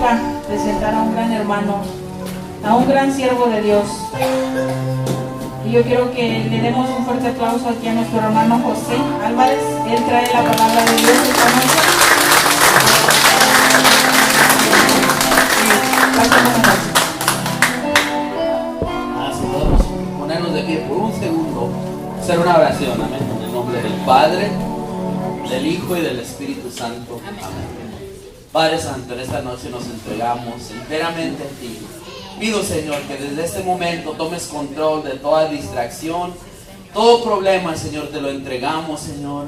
toca presentar a un gran hermano, a un gran siervo de Dios. Y yo quiero que le demos un fuerte aplauso aquí a nuestro hermano José Álvarez. Él trae la palabra de Dios esta noche. Podemos ponernos de pie por un segundo, hacer una oración, amén, en el nombre del Padre, del Hijo y del Espíritu Santo, amén. Padre Santo, en esta noche nos entregamos enteramente a ti. Pido, Señor, que desde este momento tomes control de toda distracción, todo problema, Señor, te lo entregamos, Señor.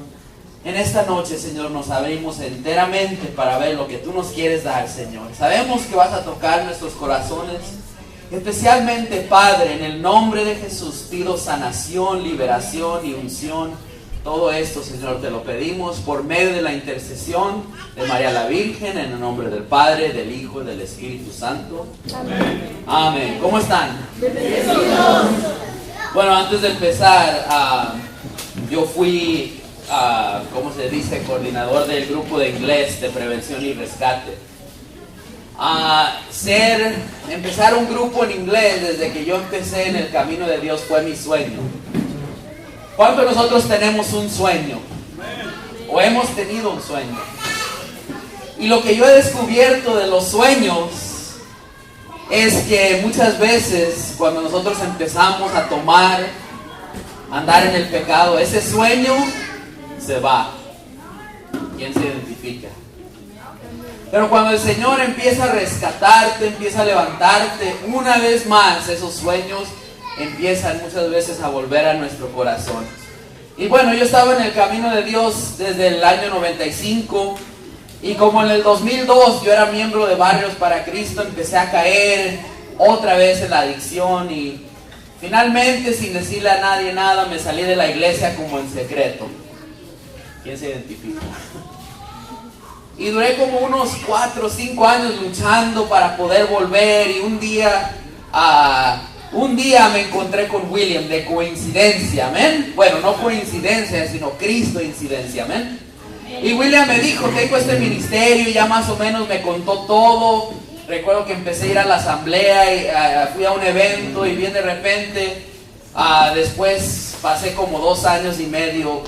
En esta noche, Señor, nos abrimos enteramente para ver lo que tú nos quieres dar, Señor. Sabemos que vas a tocar nuestros corazones. Especialmente, Padre, en el nombre de Jesús, pido sanación, liberación y unción. Todo esto, Señor, te lo pedimos por medio de la intercesión de María la Virgen, en el nombre del Padre, del Hijo y del Espíritu Santo. Amén. Amén. ¿Cómo están? Bienvenidos. Bueno, antes de empezar, yo fui, ¿cómo se dice?, coordinador del grupo de inglés de prevención y rescate. Empezar un grupo en inglés desde que yo empecé en el camino de Dios fue mi sueño. ¿Cuántos de nosotros tenemos un sueño? ¿O hemos tenido un sueño? Y lo que yo he descubierto de los sueños es que muchas veces cuando nosotros empezamos a andar en el pecado, ese sueño se va. ¿Quién se identifica? Pero cuando el Señor empieza a rescatarte, empieza a levantarte, una vez más esos sueños empiezan muchas veces a volver a nuestro corazón. Y bueno, yo estaba en el camino de Dios desde el año 95 y como en el 2002 yo era miembro de Barrios para Cristo, empecé a caer otra vez en la adicción y finalmente, sin decirle a nadie nada, me salí de la iglesia como en secreto. ¿Quién se identifica? Y duré como unos 4 o 5 años luchando para poder volver y un día me encontré con William de coincidencia, amén. Bueno, no coincidencia, sino Cristo incidencia, amén. Y William me dijo, tengo este ministerio y ya más o menos me contó todo. Recuerdo que empecé a ir a la asamblea y fui a un evento y bien de repente, después pasé como 2 años y medio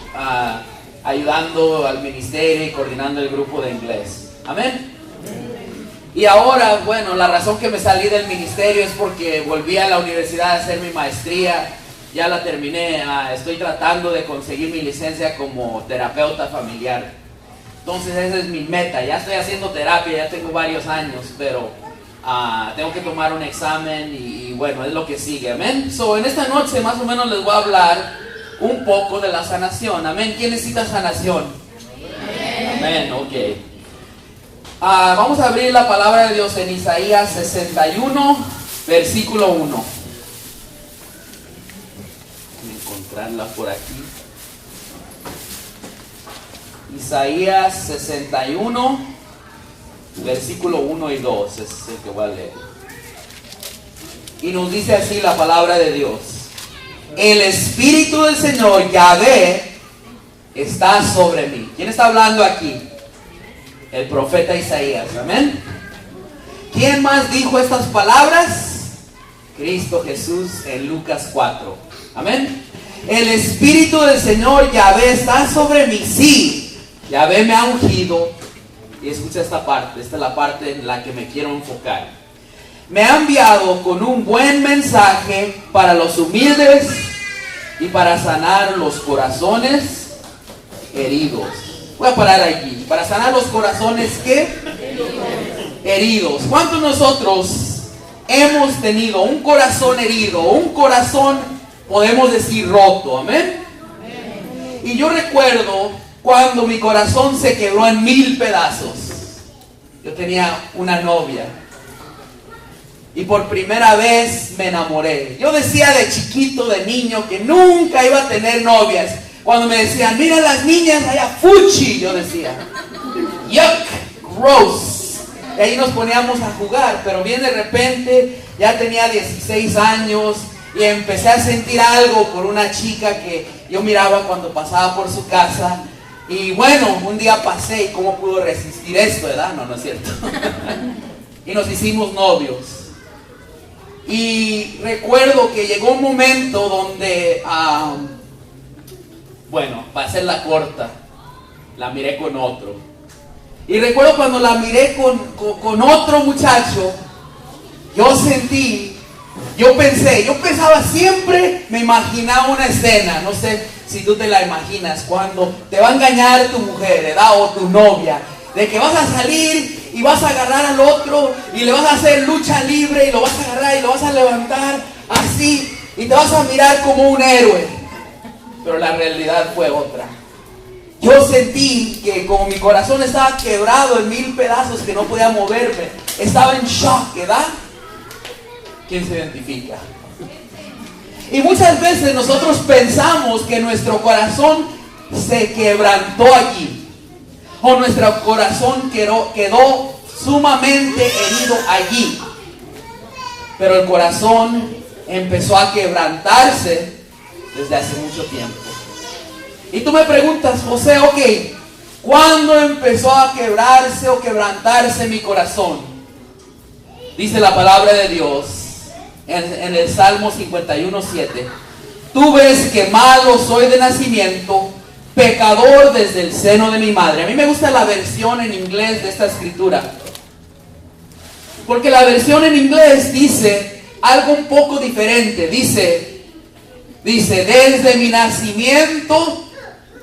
ayudando al ministerio y coordinando el grupo de inglés, amén. Y ahora, bueno, la razón que me salí del ministerio es porque volví a la universidad a hacer mi maestría. Ya la terminé, estoy tratando de conseguir mi licencia como terapeuta familiar. Entonces esa es mi meta, ya estoy haciendo terapia, ya tengo varios años, pero tengo que tomar un examen y bueno, es lo que sigue, amén. En esta noche más o menos les voy a hablar un poco de la sanación, amén. ¿Quién necesita sanación? Amén, ok. Vamos a abrir la palabra de Dios en Isaías 61, versículo 1. Voy a encontrarla por aquí. Isaías 61, versículo 1 y 2, es el que voy a leer. Y nos dice así la palabra de Dios. El Espíritu del Señor, Yahvé, está sobre mí. ¿Quién está hablando aquí? El profeta Isaías, amén. ¿Quién más dijo estas palabras? Cristo Jesús en Lucas 4, amén. El Espíritu del Señor Yahvé está sobre mí, sí. Yahvé me ha ungido. Y escucha esta parte, esta es la parte en la que me quiero enfocar. Me ha enviado con un buen mensaje para los humildes y para sanar los corazones heridos. Voy a parar allí. Para sanar los corazones, ¿qué? Heridos. ¿Cuántos de nosotros hemos tenido un corazón herido? Un corazón, podemos decir, roto. ¿Amén? Y yo recuerdo cuando mi corazón se quebró en 1000 pedazos. Yo tenía una novia. Y por primera vez me enamoré. Yo decía de chiquito, de niño, que nunca iba a tener novias. Cuando me decían, mira las niñas allá, fuchi, yo decía, yuck, gross. Y ahí nos poníamos a jugar, pero bien de repente ya tenía 16 años y empecé a sentir algo por una chica que yo miraba cuando pasaba por su casa. Y bueno, un día pasé y cómo pudo resistir esto, ¿verdad? No, no es cierto. y nos hicimos novios. Y recuerdo que llegó un momento donde, bueno, para hacerla corta, la miré con otro. Y recuerdo cuando la miré con otro muchacho, yo pensaba siempre, me imaginaba una escena, no sé si tú te la imaginas, cuando te va a engañar tu mujer, ¿verdad? O tu novia, de que vas a salir y vas a agarrar al otro y le vas a hacer lucha libre y lo vas a agarrar y lo vas a levantar así y te vas a mirar como un héroe. Pero la realidad fue otra. Yo sentí que como mi corazón estaba quebrado en 1000 pedazos, que no podía moverme, estaba en shock, ¿verdad? ¿Quién se identifica? Y muchas veces nosotros pensamos que nuestro corazón se quebrantó allí, o nuestro corazón quedó sumamente herido allí. Pero el corazón empezó a quebrantarse desde hace mucho tiempo. Y tú me preguntas, José, ok, ¿cuándo empezó a quebrarse o quebrantarse mi corazón? Dice la palabra de Dios en el Salmo 51:7. Tú ves que malo soy de nacimiento, pecador desde el seno de mi madre. A mí me gusta la versión en inglés de esta escritura, porque la versión en inglés dice algo un poco diferente. Dice, desde mi nacimiento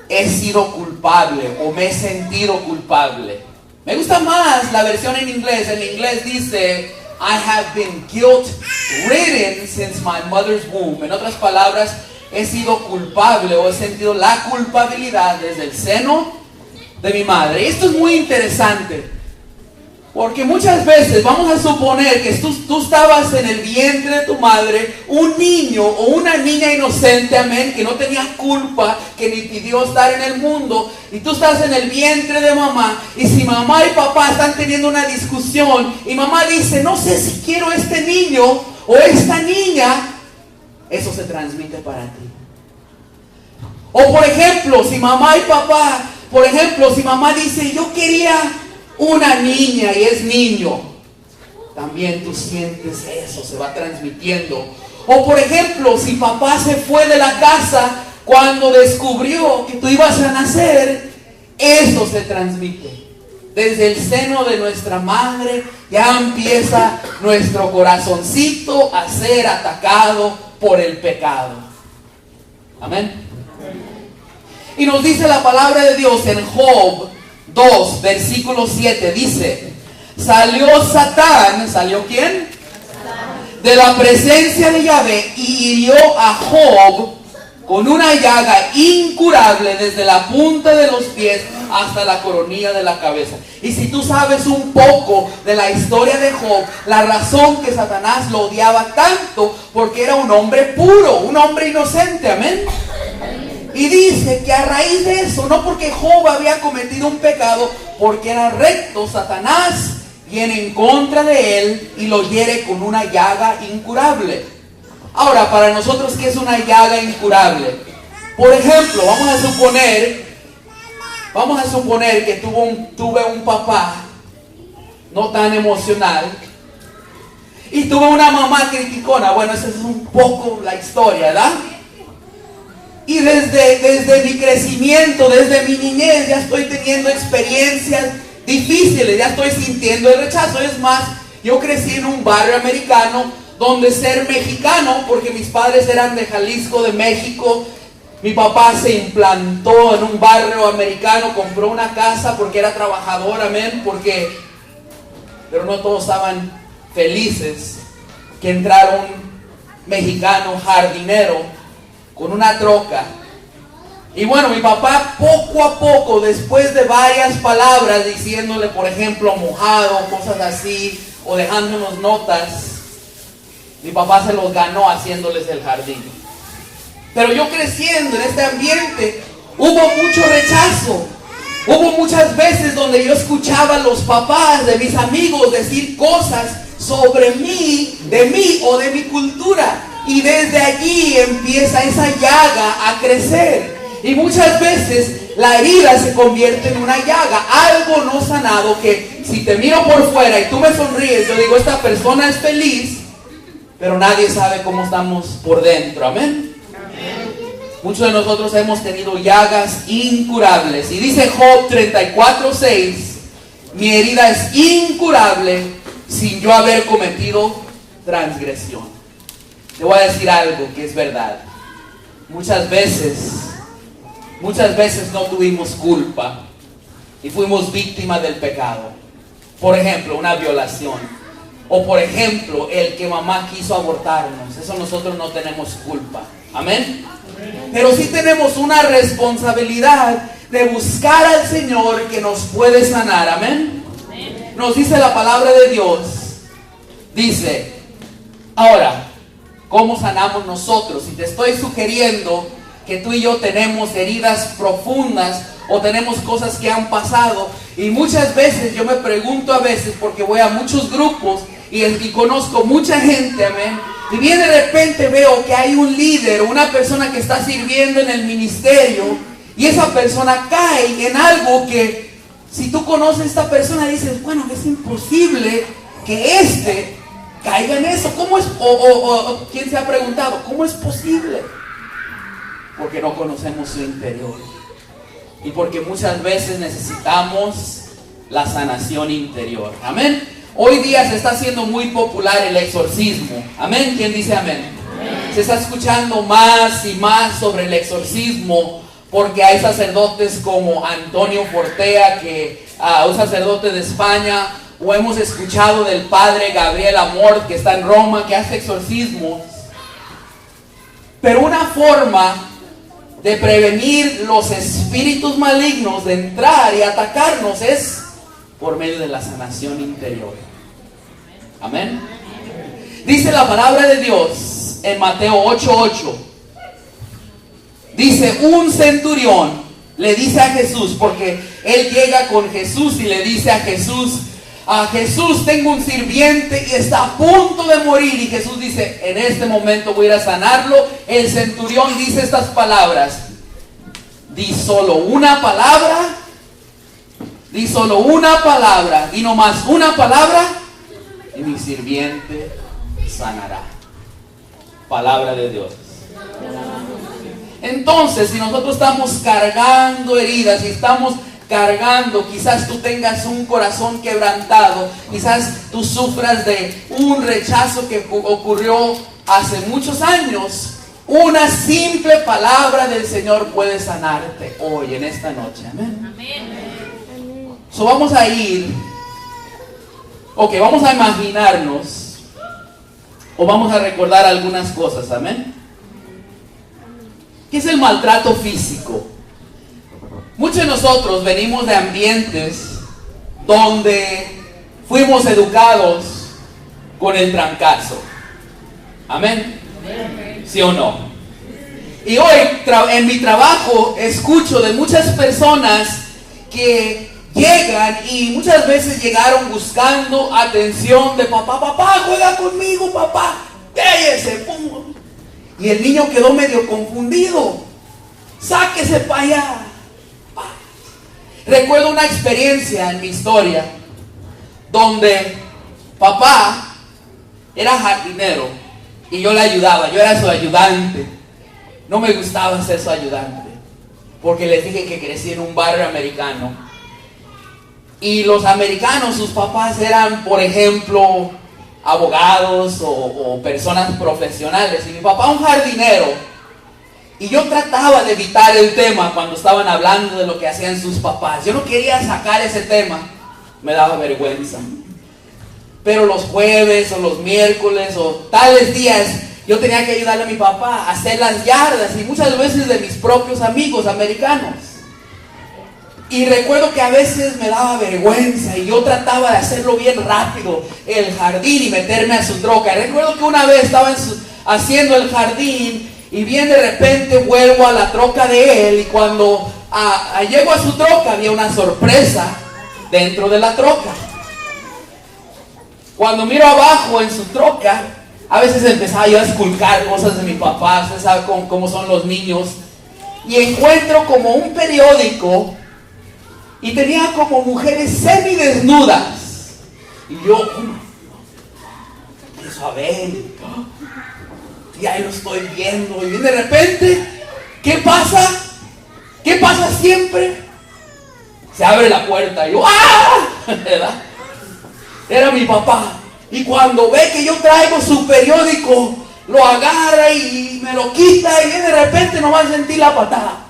he sido culpable o me he sentido culpable. Me gusta más la versión en inglés. En inglés dice, I have been guilt-ridden since my mother's womb. En otras palabras, he sido culpable o he sentido la culpabilidad desde el seno de mi madre. Y esto es muy interesante, porque muchas veces vamos a suponer que tú estabas en el vientre de tu madre, un niño o una niña inocente, amén, que no tenía culpa, que ni pidió estar en el mundo, y tú estás en el vientre de mamá, y si mamá y papá están teniendo una discusión, y mamá dice, no sé si quiero este niño o esta niña, eso se transmite para ti. O por ejemplo, si mamá y papá, si mamá dice, yo quería una niña y es niño, también tú sientes eso, se va transmitiendo. O por ejemplo, si papá se fue de la casa cuando descubrió que tú ibas a nacer, eso se transmite. Desde el seno de nuestra madre ya empieza nuestro corazoncito a ser atacado por el pecado. Amén. Y nos dice la palabra de Dios en Job 2, versículo 7, dice, salió Satán, ¿salió quién? De la presencia de Yahvé y hirió a Job con una llaga incurable desde la punta de los pies hasta la coronilla de la cabeza. Y si tú sabes un poco de la historia de Job, la razón que Satanás lo odiaba tanto, porque era un hombre puro, un hombre inocente, amén. Y dice que a raíz de eso, no porque Job había cometido un pecado, porque era recto, Satanás viene en contra de él y lo hiere con una llaga incurable. Ahora, para nosotros, ¿qué es una llaga incurable? Por ejemplo, vamos a suponer que tuve un papá no tan emocional y tuve una mamá criticona. Bueno, esa es un poco la historia, ¿verdad? Y desde mi crecimiento, desde mi niñez, ya estoy teniendo experiencias difíciles, ya estoy sintiendo el rechazo. Es más, yo crecí en un barrio americano donde ser mexicano, porque mis padres eran de Jalisco, de México, mi papá se implantó en un barrio americano, compró una casa porque era trabajador, amén, pero no todos estaban felices que entrara un mexicano jardinero con una troca. Y bueno, mi papá poco a poco, después de varias palabras diciéndole, por ejemplo, mojado, cosas así, o dejándonos notas, mi papá se los ganó haciéndoles el jardín. Pero yo creciendo en este ambiente, hubo mucho rechazo. Hubo muchas veces donde yo escuchaba a los papás de mis amigos decir cosas sobre mí, de mí o de mi cultura. Y desde allí empieza esa llaga a crecer. Y muchas veces la herida se convierte en una llaga, algo no sanado, que si te miro por fuera y tú me sonríes, yo digo, esta persona es feliz, pero nadie sabe cómo estamos por dentro. Amén. Muchos de nosotros hemos tenido llagas incurables. Y dice Job 34:6, mi herida es incurable sin yo haber cometido transgresión. Te voy a decir algo que es verdad. Muchas veces no tuvimos culpa y fuimos víctimas del pecado. Por ejemplo, una violación. O por ejemplo, el que mamá quiso abortarnos. Eso nosotros no tenemos culpa. Amén. Pero sí tenemos una responsabilidad de buscar al Señor que nos puede sanar. Amén. Nos dice la palabra de Dios. Dice, ahora, ¿cómo sanamos nosotros? Y te estoy sugiriendo que tú y yo tenemos heridas profundas o tenemos cosas que han pasado. Y muchas veces yo me pregunto a veces, porque voy a muchos grupos y conozco mucha gente, amén. Y bien de repente veo que hay un líder, una persona que está sirviendo en el ministerio, y esa persona cae en algo que, si tú conoces a esta persona, dices, bueno, es imposible que caiga en eso. ¿Cómo es? ¿Quién se ha preguntado? ¿Cómo es posible? Porque no conocemos su interior. Y porque muchas veces necesitamos la sanación interior. Amén. Hoy día se está haciendo muy popular el exorcismo. Amén. ¿Quién dice amén? Amén. Se está escuchando más y más sobre el exorcismo, porque hay sacerdotes como Antonio Fortea, un sacerdote de España, o hemos escuchado del padre Gabriel Amor, que está en Roma, que hace exorcismos. Pero una forma de prevenir los espíritus malignos de entrar y atacarnos es por medio de la sanación interior. Amén. Dice la palabra de Dios en Mateo 8:8. Dice, un centurión le dice a Jesús, porque él llega con Jesús y le dice a Jesús, tengo un sirviente y está a punto de morir. Y Jesús dice, en este momento voy a ir a sanarlo. El centurión dice estas palabras: di solo una palabra, di nomás una palabra, y mi sirviente sanará. Palabra de Dios. Entonces, si nosotros estamos cargando heridas, si estamos cargando, quizás tú tengas un corazón quebrantado, quizás tú sufras de un rechazo que ocurrió hace muchos años, una simple palabra del Señor puede sanarte hoy, en esta noche. Amén. So vamos a imaginarnos, o vamos a recordar algunas cosas. Amén. ¿Qué es el maltrato físico? Muchos de nosotros venimos de ambientes donde fuimos educados con el trancazo. Amén. ¿Sí o no? Y hoy en mi trabajo escucho de muchas personas que llegan y muchas veces llegaron buscando atención de papá. Papá, juega conmigo, papá. Cállese, pum. Y el niño quedó medio confundido. Sáquese para allá. Recuerdo una experiencia en mi historia donde papá era jardinero y yo le ayudaba, yo era su ayudante. No me gustaba ser su ayudante porque les dije que crecí en un barrio americano. Y los americanos, sus papás eran, por ejemplo, abogados o personas profesionales. Y mi papá un jardinero. Y yo trataba de evitar el tema cuando estaban hablando de lo que hacían sus papás. Yo no quería sacar ese tema. Me daba vergüenza. Pero los jueves o los miércoles o tales días, yo tenía que ayudarle a mi papá a hacer las yardas. Y muchas veces de mis propios amigos americanos. Y recuerdo que a veces me daba vergüenza y yo trataba de hacerlo bien rápido, el jardín, y meterme a su troca. Recuerdo que una vez estaba haciendo el jardín y bien de repente vuelvo a la troca de él, y cuando llego a su troca había una sorpresa dentro de la troca. Cuando miro abajo en su troca, a veces empezaba yo a esculcar cosas de mi papá. Usted sabe cómo son los niños. y encuentro como un periódico y tenía como mujeres semidesnudas. Y yo empiezo a ver, y ahí lo estoy viendo, y de repente, ¿qué pasa? ¿Qué pasa siempre? Se abre la puerta y yo, ¡ah! ¿Verdad? Era mi papá. Y cuando ve que yo traigo su periódico, lo agarra y me lo quita, y de repente no va a sentir la patada.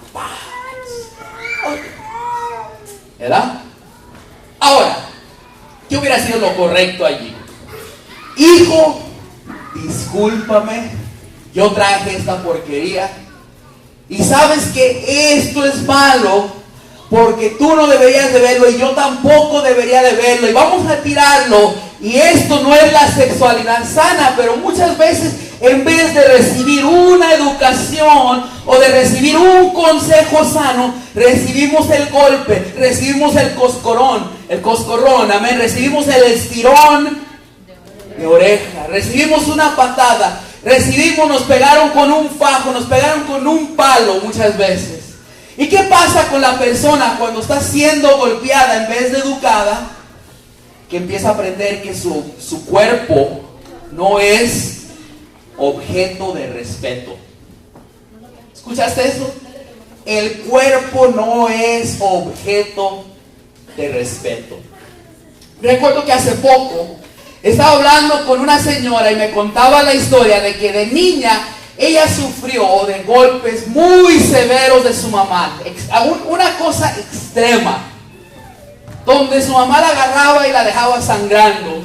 ¿Verdad? Ahora, ¿qué hubiera sido lo correcto allí? Hijo, discúlpame, yo traje esta porquería. Y sabes que esto es malo, porque tú no deberías de verlo y yo tampoco debería de verlo, y vamos a tirarlo. Y esto no es la sexualidad sana, pero muchas veces en vez de recibir una educación o de recibir un consejo sano, recibimos el golpe, recibimos el coscorrón, amén, recibimos el estirón de oreja, recibimos una patada, nos pegaron con un fajo, nos pegaron con un palo muchas veces. ¿Y qué pasa con la persona cuando está siendo golpeada en vez de educada? Que empieza a aprender que su cuerpo no es objeto de respeto. ¿Escuchaste eso? El cuerpo no es objeto de respeto. Recuerdo que hace poco estaba hablando con una señora y me contaba la historia de que de niña ella sufrió de golpes muy severos de su mamá, una cosa extrema, donde su mamá la agarraba y la dejaba sangrando.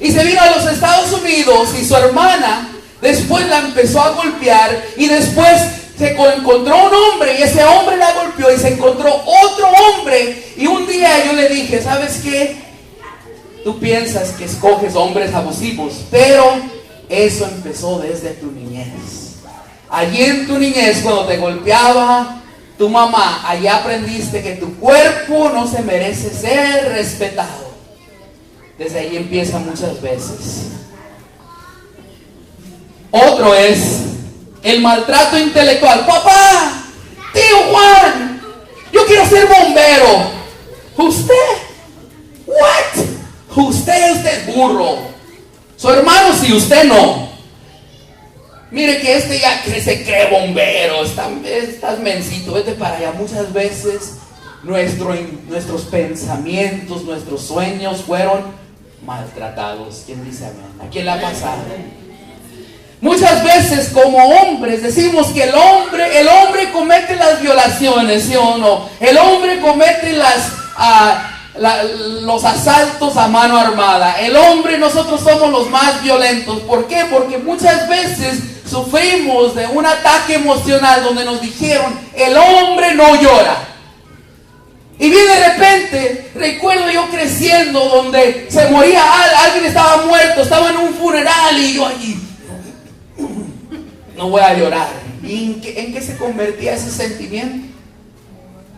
Y se vino a los Estados Unidos y su hermana después la empezó a golpear, y después se encontró un hombre y ese hombre la golpeó, y se encontró otro hombre. Y un día yo le dije, ¿sabes qué? Tú piensas que escoges hombres abusivos, pero eso empezó desde tu niñez. Allí en tu niñez, cuando te golpeaba tu mamá, allí aprendiste que tu cuerpo no se merece ser respetado. Desde ahí empieza muchas veces. Otro es el maltrato intelectual. Papá, tío Juan, yo quiero ser bombero. ¿Usted? ¿What? Usted es burro. Su hermano sí, usted no. Mire que este ya se cree bombero, estás mencito, vete para allá. Muchas veces nuestros pensamientos, nuestros sueños fueron maltratados. ¿Quién dice amén? ¿A quién le ha pasado? Muchas veces como hombres decimos que el hombre comete las violaciones, ¿sí o no? El hombre comete los asaltos a mano armada. El hombre, nosotros somos los más violentos. ¿Por qué? Porque muchas veces sufrimos de un ataque emocional donde nos dijeron, el hombre no llora. Y bien de repente, recuerdo yo creciendo donde se moría alguien, estaba muerto, estaba en un funeral y yo allí, no voy a llorar. ¿Y en qué se convertía ese sentimiento?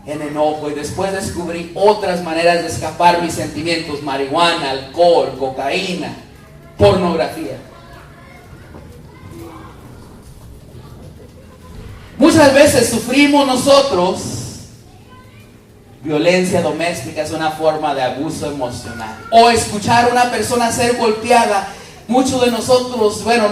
En enojo. Y después descubrí otras maneras de escapar mis sentimientos: marihuana, alcohol, cocaína, pornografía. Muchas veces sufrimos nosotros violencia doméstica, es una forma de abuso emocional. O escuchar a una persona ser golpeada. Muchos de nosotros, bueno,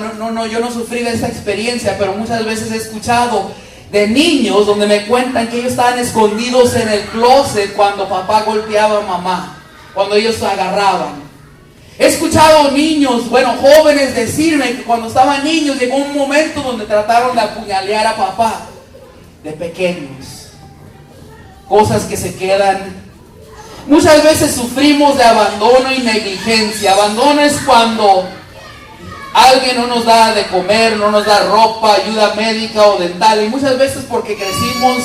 yo no sufrí de esta experiencia, pero muchas veces he escuchado de niños donde me cuentan que ellos estaban escondidos en el closet cuando papá golpeaba a mamá, cuando ellos se agarraban. He escuchado niños, jóvenes decirme que cuando estaban niños llegó un momento donde trataron de apuñalear a papá, de pequeños. Cosas que se quedan. Muchas veces sufrimos de abandono y negligencia. Abandono es cuando alguien no nos da de comer, no nos da ropa, ayuda médica o dental, y muchas veces porque crecimos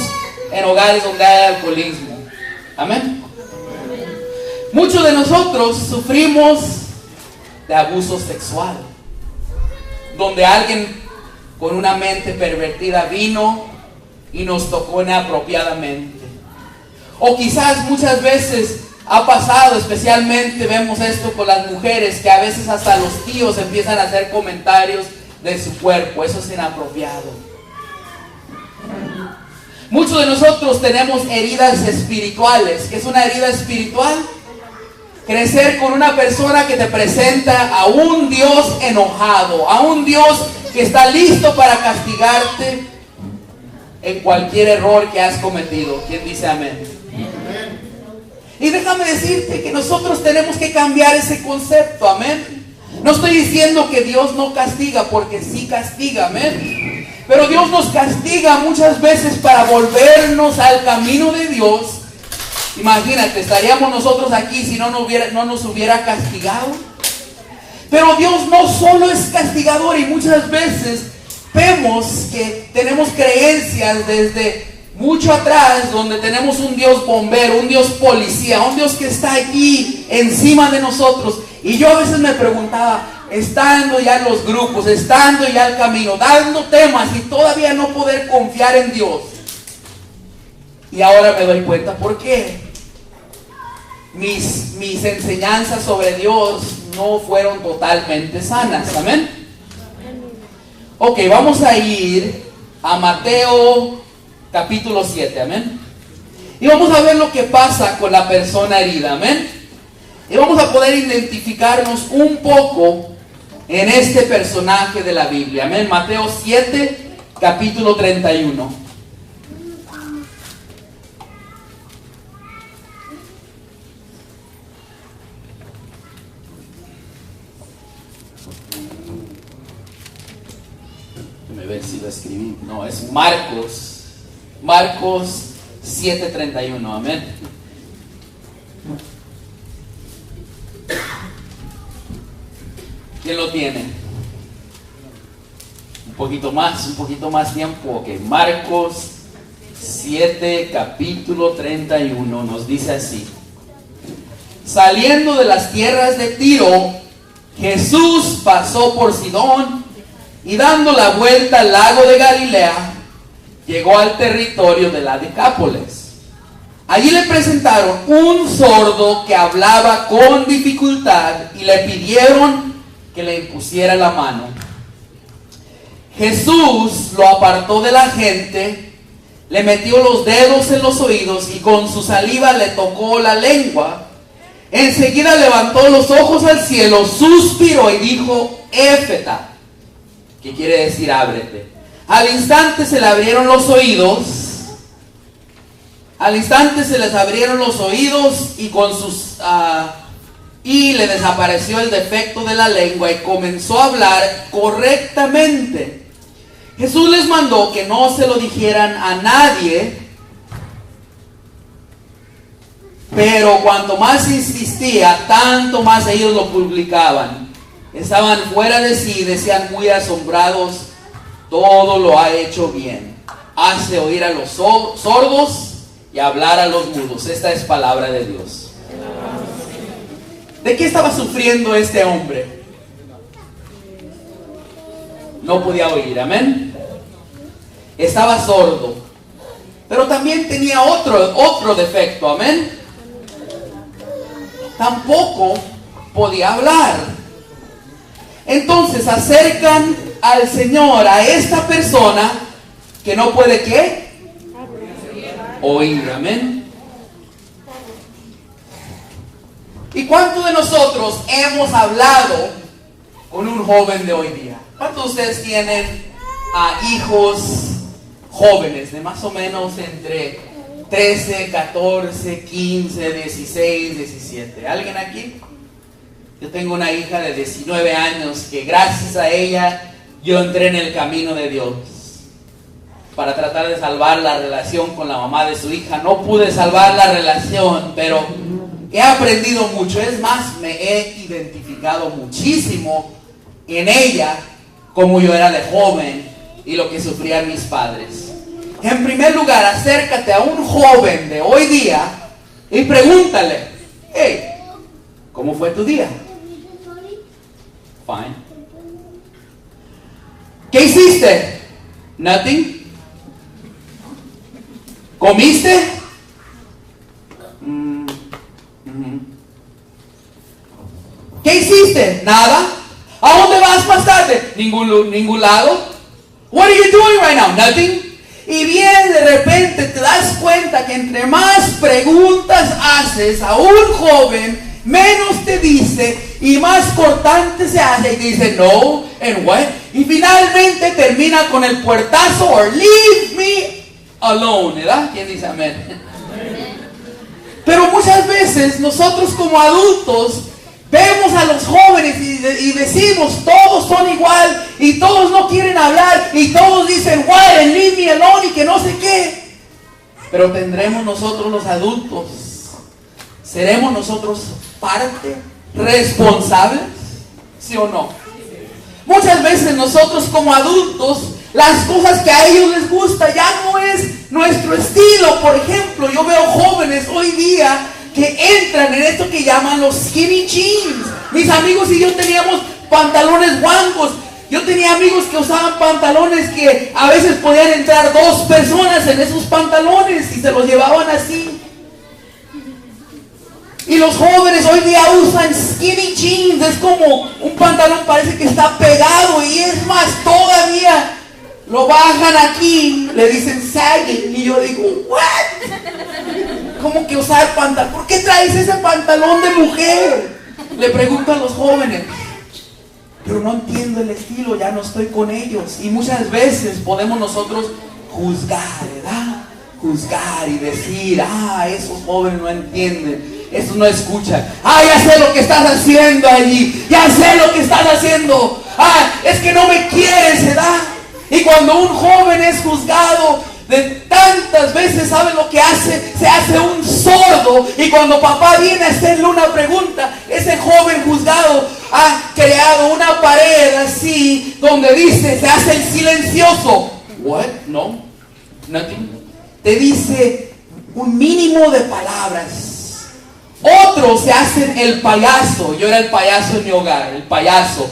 en hogares donde hay alcoholismo. Amén. Muchos de nosotros sufrimos de abuso sexual, donde alguien con una mente pervertida vino y nos tocó inapropiadamente. O quizás muchas veces ha pasado, especialmente vemos esto con las mujeres, que a veces hasta los tíos empiezan a hacer comentarios de su cuerpo. Eso es inapropiado. Muchos de nosotros tenemos heridas espirituales. ¿Qué es una herida espiritual? Crecer con una persona que te presenta a un Dios enojado, a un Dios que está listo para castigarte en cualquier error que has cometido. ¿Quién dice amén? Y déjame decirte que nosotros tenemos que cambiar ese concepto, amén. No estoy diciendo que Dios no castiga, porque sí castiga, amén. Pero Dios nos castiga muchas veces para volvernos al camino de Dios. Imagínate, estaríamos nosotros aquí si no nos hubiera castigado. Pero Dios no solo es castigador, y muchas veces vemos que tenemos creencias desde mucho atrás, donde tenemos un Dios bombero, un Dios policía, un Dios que está aquí encima de nosotros. Y yo a veces me preguntaba, estando ya en los grupos, estando ya el camino, dando temas y todavía no poder confiar en Dios. Y ahora me doy cuenta por qué. Mis enseñanzas sobre Dios no fueron totalmente sanas, amén. Ok, vamos a ir a Mateo capítulo 7, amén. Y vamos a ver lo que pasa con la persona herida, amén. Y vamos a poder identificarnos un poco en este personaje de la Biblia, amén. Mateo 7, capítulo 31. Déjame ver si lo escribí. No, es Marcos 7:31, amén. ¿Quién lo tiene? Un poquito más tiempo. Ok, Marcos 7, capítulo 31, nos dice así: saliendo de las tierras de Tiro, Jesús pasó por Sidón y dando la vuelta al lago de Galilea, llegó al territorio de la Decápolis. Allí le presentaron un sordo que hablaba con dificultad y le pidieron que le impusiera la mano. Jesús lo apartó de la gente, le metió los dedos en los oídos y con su saliva le tocó la lengua. Enseguida levantó los ojos al cielo, suspiró y dijo: Éfeta, que quiere decir ábrete. Al instante se le abrieron los oídos. Al instante se les abrieron los oídos y le desapareció el defecto de la lengua y comenzó a hablar correctamente. Jesús les mandó que no se lo dijeran a nadie, pero cuanto más insistía, tanto más ellos lo publicaban. Estaban fuera de sí, decían muy asombrados: todo lo ha hecho bien. Hace oír a los sordos y hablar a los mudos. Esta es palabra de Dios. ¿De qué estaba sufriendo este hombre? No podía oír, amén. Estaba sordo, pero también tenía otro defecto, amén. Tampoco podía hablar. Entonces acercan al Señor a esta persona que no puede ¿qué? Oír, amén. ¿Y cuántos de nosotros hemos hablado con un joven de hoy día? ¿Cuántos de ustedes tienen hijos jóvenes de más o menos entre 13, 14, 15, 16, 17? ¿Alguien aquí? Yo tengo una hija de 19 años que gracias a ella yo entré en el camino de Dios para tratar de salvar la relación con la mamá de su hija. No pude salvar la relación, pero he aprendido mucho. Es más, me he identificado muchísimo en ella, como yo era de joven y lo que sufrían mis padres. En primer lugar, acércate a un joven de hoy día y pregúntale: hey, ¿cómo fue tu día? Fine. ¿Qué hiciste? Nothing. ¿Comiste? ¿Qué hiciste? Nada. ¿A dónde vas más tarde? Ningún lado. What are you doing right now? Nothing. Y bien, de repente te das cuenta que entre más preguntas haces a un joven, menos te dice y más cortante se hace y te dice no, and what? Y finalmente termina con el puertazo, or leave me alone, ¿verdad? ¿Quién dice amén? Pero muchas veces nosotros como adultos vemos a los jóvenes y decimos, todos son igual y todos no quieren hablar y todos dicen, why, and leave me alone y que no sé qué. Pero tendremos nosotros los adultos, seremos nosotros parte responsables, ¿sí o no? Muchas veces nosotros como adultos, las cosas que a ellos les gusta ya no es nuestro estilo. Por ejemplo, yo veo jóvenes hoy día que entran en esto que llaman los skinny jeans. Mis amigos y yo teníamos pantalones guangos. Yo tenía amigos que usaban pantalones que a veces podían entrar 2 personas en esos pantalones y se los llevaban así. Y los jóvenes hoy día usan skinny jeans. Es como un pantalón, parece que está pegado. Y es más, todavía lo bajan aquí, le dicen sagging. Y yo digo, what? ¿Cómo que usar pantalón? ¿Por qué traes ese pantalón de mujer? Le pregunto a los jóvenes. Pero no entiendo el estilo, ya no estoy con ellos. Y muchas veces podemos nosotros juzgar, ¿verdad? Juzgar y decir, esos jóvenes no entienden. Eso no escucha. Ya sé lo que estás haciendo allí. Ya sé lo que estás haciendo. Es que no me quieres, ¿verdad? Y cuando un joven es juzgado de tantas veces, ¿sabe lo que hace? Se hace un sordo. Y cuando papá viene a hacerle una pregunta, ese joven juzgado ha creado una pared así, donde dice, se hace el silencioso. What? No, nothing. Te dice un mínimo de palabras. Otros se hacen el payaso. Yo era el payaso en mi hogar, el payaso.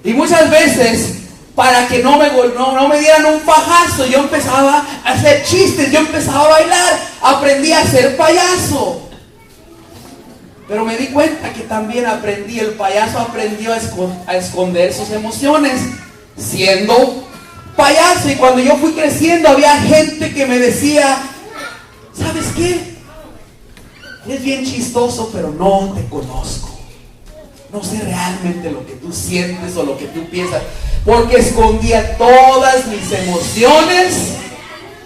Y muchas veces, para que no me dieran un fajazo, yo empezaba a hacer chistes, yo empezaba a bailar, aprendí a ser payaso. Pero me di cuenta que también el payaso aprendió a esconder sus emociones siendo payaso. Y cuando yo fui creciendo, había gente que me decía, ¿sabes qué? Es bien chistoso, pero no te conozco. No sé realmente lo que tú sientes o lo que tú piensas, porque escondía todas mis emociones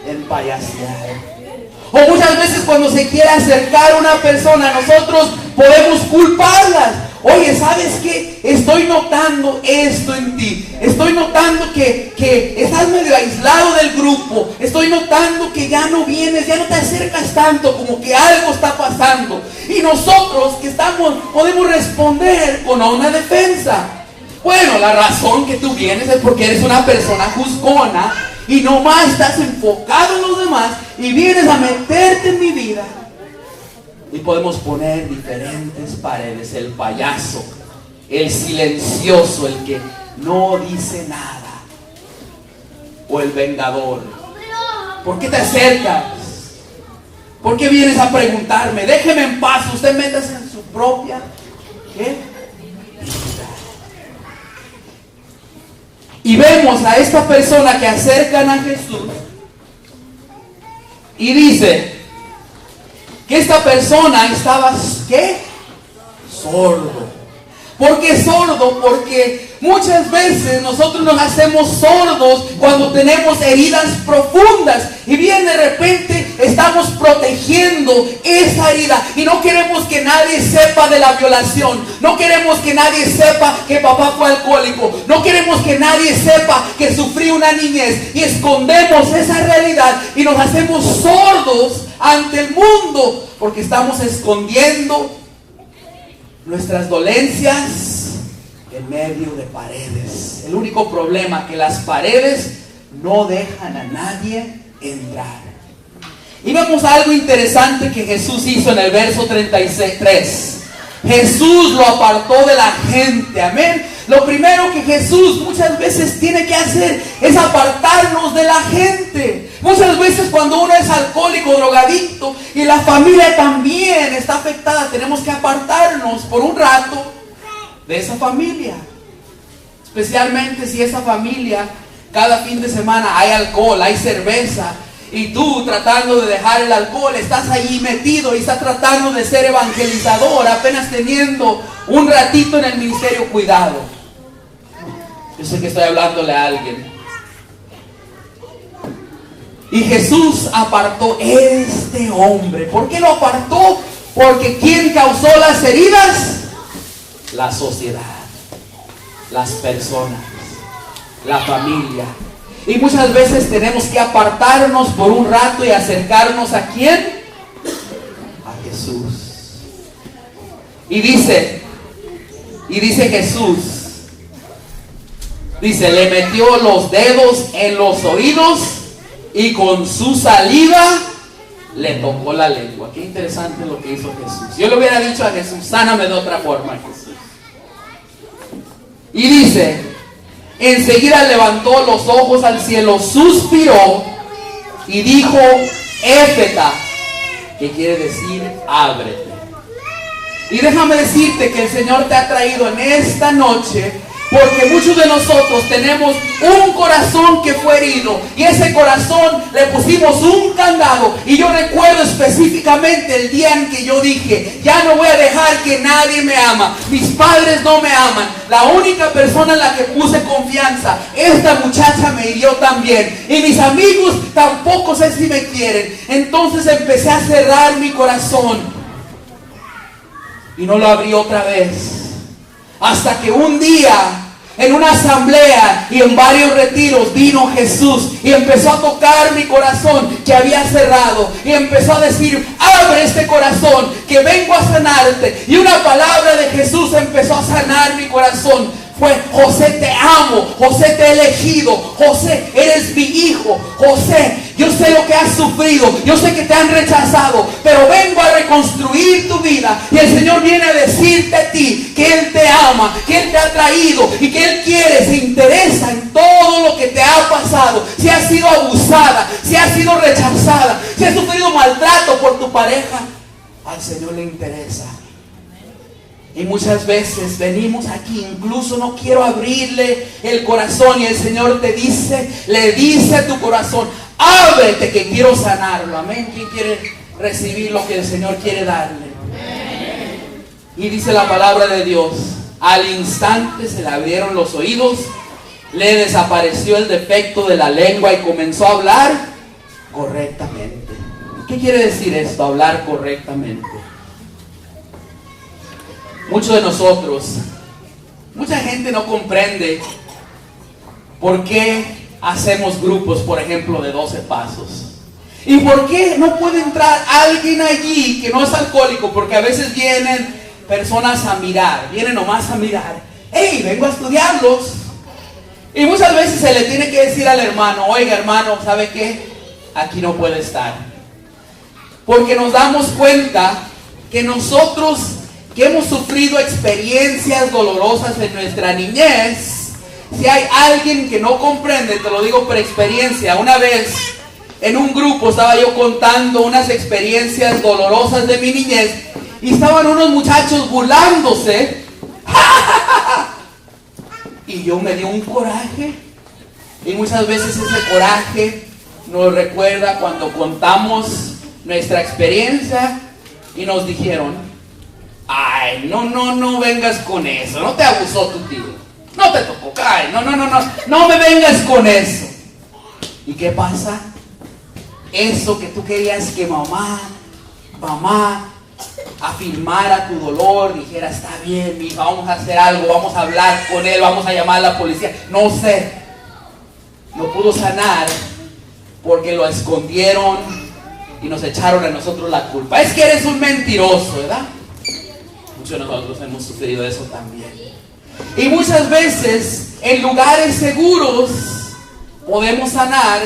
en payasear. O muchas veces cuando se quiere acercar a una persona, nosotros podemos culparlas. Oye, ¿sabes qué? Estoy notando esto en ti. Estoy notando que estás medio aislado del grupo. Estoy notando que ya no vienes, ya no te acercas tanto, como que algo está pasando. Y nosotros que podemos responder con una defensa. Bueno, la razón que tú vienes es porque eres una persona juzgona y nomás estás enfocado en los demás y vienes a meterte en mi vida. Y podemos poner diferentes paredes. El payaso, el silencioso, el que no dice nada, o el vengador. ¿Por qué te acercas? ¿Por qué vienes a preguntarme? Déjeme en paz. Usted métase en su propia ¿qué? Y vemos a esta persona que acercan a Jesús y dice que esta persona estaba, ¿qué? Sordo. ¿Por qué sordo? Porque muchas veces nosotros nos hacemos sordos cuando tenemos heridas profundas y bien de repente estamos protegiendo esa herida y no queremos que nadie sepa de la violación, no queremos que nadie sepa que papá fue alcohólico, no queremos que nadie sepa que sufrí una niñez y escondemos esa realidad y nos hacemos sordos ante el mundo porque estamos escondiendo nuestras dolencias en medio de paredes. El único problema es que las paredes no dejan a nadie entrar. Y vemos algo interesante que Jesús hizo en el verso 33. Jesús lo apartó de la gente, amén. Lo primero que Jesús muchas veces tiene que hacer es apartarnos de la gente. Muchas veces cuando uno es alcohólico, drogadicto y la familia también está afectada, tenemos que apartarnos por un rato de esa familia. Especialmente si esa familia Cada fin de semana hay alcohol, hay cerveza. Y tú tratando de dejar el alcohol, estás allí metido y estás tratando de ser evangelizador, apenas teniendo un ratito en el ministerio. Cuidado. Yo sé que estoy hablándole a alguien. Y Jesús apartó este hombre. ¿Por qué lo apartó? Porque ¿quién causó las heridas? La sociedad, las personas, la familia. Y muchas veces tenemos que apartarnos por un rato y acercarnos ¿a quién? A Jesús. Y dice Jesús, dice, le metió los dedos en los oídos y con su saliva le tocó la lengua. Qué interesante lo que hizo Jesús. Yo le hubiera dicho a Jesús, sáname de otra forma, Jesús. Y dice, enseguida levantó los ojos al cielo, suspiró y dijo, Éfeta, que quiere decir, ábrete. Y déjame decirte que el Señor te ha traído en esta noche, porque muchos de nosotros tenemos un corazón que fue herido, y ese corazón le pusimos un candado. Y yo recuerdo específicamente el día en que yo dije, ya no voy a dejar que nadie me ama, mis padres no me aman, la única persona en la que puse confianza, esta muchacha me hirió también, y mis amigos tampoco sé si me quieren. Entonces empecé a cerrar mi corazón y no lo abrí otra vez. Hasta que un día, en una asamblea y en varios retiros, vino Jesús y empezó a tocar mi corazón que había cerrado. Y empezó a decir, abre este corazón, que vengo a sanarte. Y una palabra de Jesús empezó a sanar mi corazón. Fue, José, te amo, José, te he elegido, José, eres mi hijo, José, yo sé lo que has sufrido, yo sé que te han rechazado, pero vengo a reconstruir tu vida. Y el Señor viene a decirte a ti que Él te ama, que Él te ha traído y que Él quiere, se interesa en todo lo que te ha pasado. Si has sido abusada, si has sido rechazada, si has sufrido maltrato por tu pareja, al Señor le interesa. Y muchas veces venimos aquí, incluso no quiero abrirle el corazón, y el Señor te dice, le dice a tu corazón, ábrete que quiero sanarlo. Amén. ¿Quién quiere recibir lo que el Señor quiere darle? Y dice la palabra de Dios, al instante se le abrieron los oídos, le desapareció el defecto de la lengua y comenzó a hablar correctamente. ¿Qué quiere decir esto? Hablar correctamente. Muchos de nosotros, mucha gente no comprende por qué hacemos grupos, por ejemplo, de 12 pasos. ¿Y por qué no puede entrar alguien allí que no es alcohólico? Porque a veces vienen personas a mirar, vienen nomás a mirar. ¡Hey, vengo a estudiarlos! Y muchas veces se le tiene que decir al hermano, oiga hermano, ¿sabe qué? Aquí no puede estar. Porque nos damos cuenta que nosotros, que hemos sufrido experiencias dolorosas en nuestra niñez, si hay alguien que no comprende, te lo digo por experiencia. Una vez en un grupo estaba yo contando unas experiencias dolorosas de mi niñez y estaban unos muchachos burlándose y yo me dio un coraje. Y muchas veces ese coraje nos recuerda cuando contamos nuestra experiencia y nos dijeron, ay, no vengas con eso, no te abusó tu tío, no te tocó, ay, no me vengas con eso. ¿Y qué pasa? Eso que tú querías que mamá afirmara tu dolor, dijera, está bien, mi hija, vamos a hacer algo, vamos a hablar con él, vamos a llamar a la policía, no sé, no pudo sanar porque lo escondieron y nos echaron a nosotros la culpa. Es que eres un mentiroso, ¿verdad? Muchos de nosotros hemos sufrido eso también. Y muchas veces en lugares seguros podemos sanar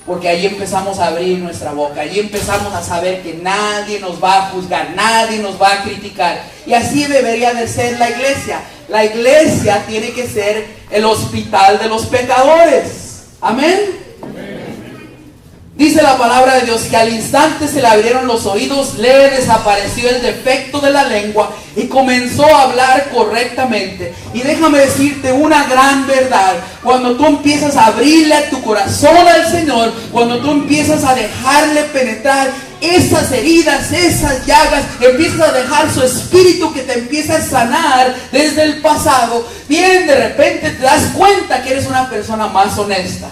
porque allí empezamos a abrir nuestra boca, allí empezamos a saber que nadie nos va a juzgar, nadie nos va a criticar. Y así debería de ser la iglesia. La iglesia tiene que ser el hospital de los pecadores. Amén. Dice la palabra de Dios que al instante se le abrieron los oídos, le desapareció el defecto de la lengua y comenzó a hablar correctamente. Y déjame decirte una gran verdad: cuando tú empiezas a abrirle a tu corazón al Señor, cuando tú empiezas a dejarle penetrar esas heridas, esas llagas, empiezas a dejar su espíritu que te empieza a sanar desde el pasado, bien de repente te das cuenta que eres una persona más honesta.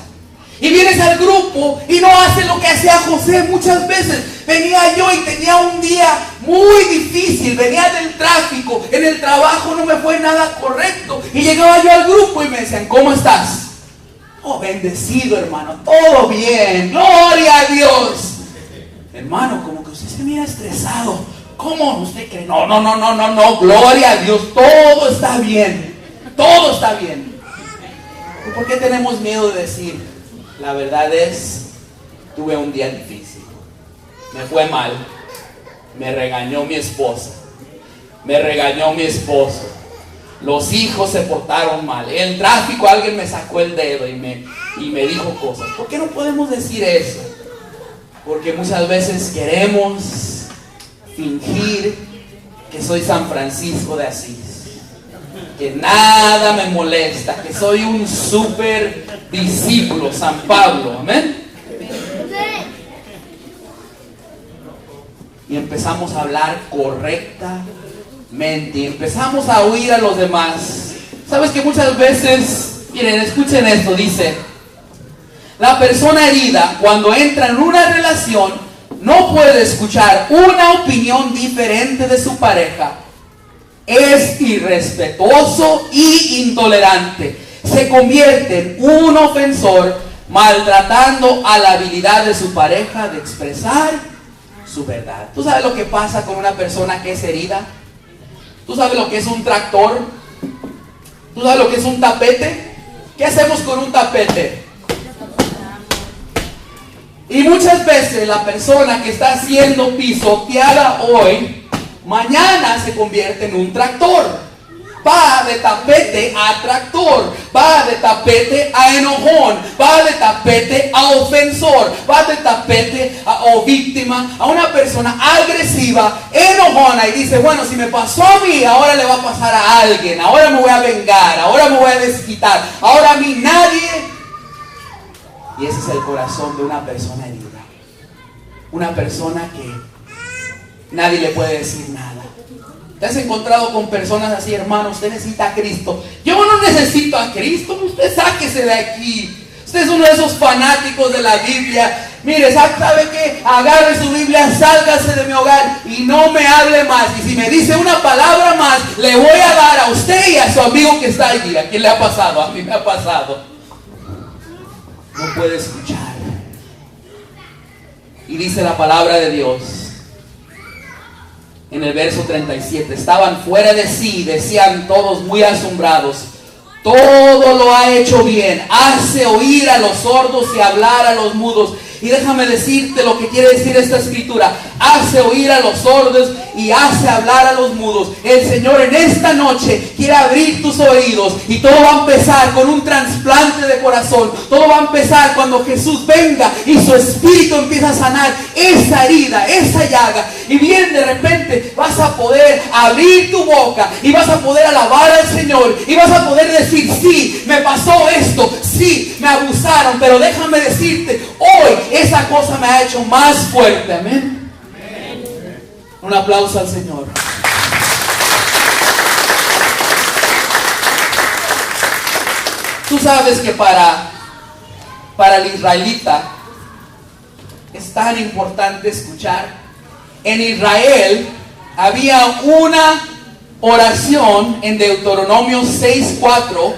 Y vienes al grupo y no haces lo que hacía José muchas veces. Venía yo y tenía un día muy difícil, venía del tráfico, en el trabajo no me fue nada correcto. Y llegaba yo al grupo y me decían: ¿cómo estás? Oh, bendecido hermano, todo bien, gloria a Dios. Hermano, como que usted se mira estresado. ¿Cómo usted cree? No, gloria a Dios, todo está bien, todo está bien. ¿Y por qué tenemos miedo de decir? La verdad es, tuve un día difícil, me fue mal, me regañó mi esposa, me regañó mi esposo, los hijos se portaron mal, en el tráfico alguien me sacó el dedo y me dijo cosas. ¿Por qué no podemos decir eso? Porque muchas veces queremos fingir que soy San Francisco de Asís, que nada me molesta, que soy un súper discípulo, San Pablo, amén. Y empezamos a hablar correctamente, y empezamos a oír a los demás. Sabes que muchas veces, miren, escuchen esto, dice: la persona herida, cuando entra en una relación, no puede escuchar una opinión diferente de su pareja. Es irrespetuoso y intolerante. Se convierte en un ofensor, maltratando a la habilidad de su pareja de expresar su verdad. ¿Tú sabes lo que pasa con una persona que es herida? ¿Tú sabes lo que es un tractor? ¿Tú sabes lo que es un tapete? ¿Qué hacemos con un tapete? Y muchas veces la persona que está siendo pisoteada hoy, mañana se convierte en un tractor. Va de tapete a tractor, va de tapete a enojón, va de tapete a ofensor, va de tapete o víctima, a una persona agresiva, enojona, y dice: bueno, si me pasó a mí, ahora le va a pasar a alguien, ahora me voy a vengar, ahora me voy a desquitar, ahora a mí nadie. Y ese es el corazón de una persona herida, una persona que nadie le puede decir nada. ¿Te has encontrado con personas así? Hermano, usted necesita a Cristo. Yo no necesito a Cristo, usted sáquese de aquí. Usted es uno de esos fanáticos de la Biblia. Mire, ¿sabe qué? Agarre su Biblia, sálgase de mi hogar y no me hable más. Y si me dice una palabra más, le voy a dar a usted y a su amigo que está allí. ¿A quién le ha pasado? A mí me ha pasado. No puede escuchar. Y dice la palabra de Dios en el verso 37: estaban fuera de sí, decían todos muy asombrados: todo lo ha hecho bien, hace oír a los sordos y hablar a los mudos. Y déjame decirte lo que quiere decir esta escritura: hace oír a los sordos y hace hablar a los mudos. El Señor en esta noche quiere abrir tus oídos, y todo va a empezar con un trasplante de corazón. Todo va a empezar cuando Jesús venga y su espíritu empieza a sanar esa herida, esa llaga. Y bien, de repente vas a poder abrir tu boca y vas a poder alabar al Señor, y vas a poder decir: sí, me pasó esto, sí, me abusaron, pero déjame decirte, hoy esa cosa me ha hecho más fuerte. Amén. Un aplauso al Señor. Tú sabes que para el israelita es tan importante escuchar. En Israel había una oración en Deuteronomio 6:4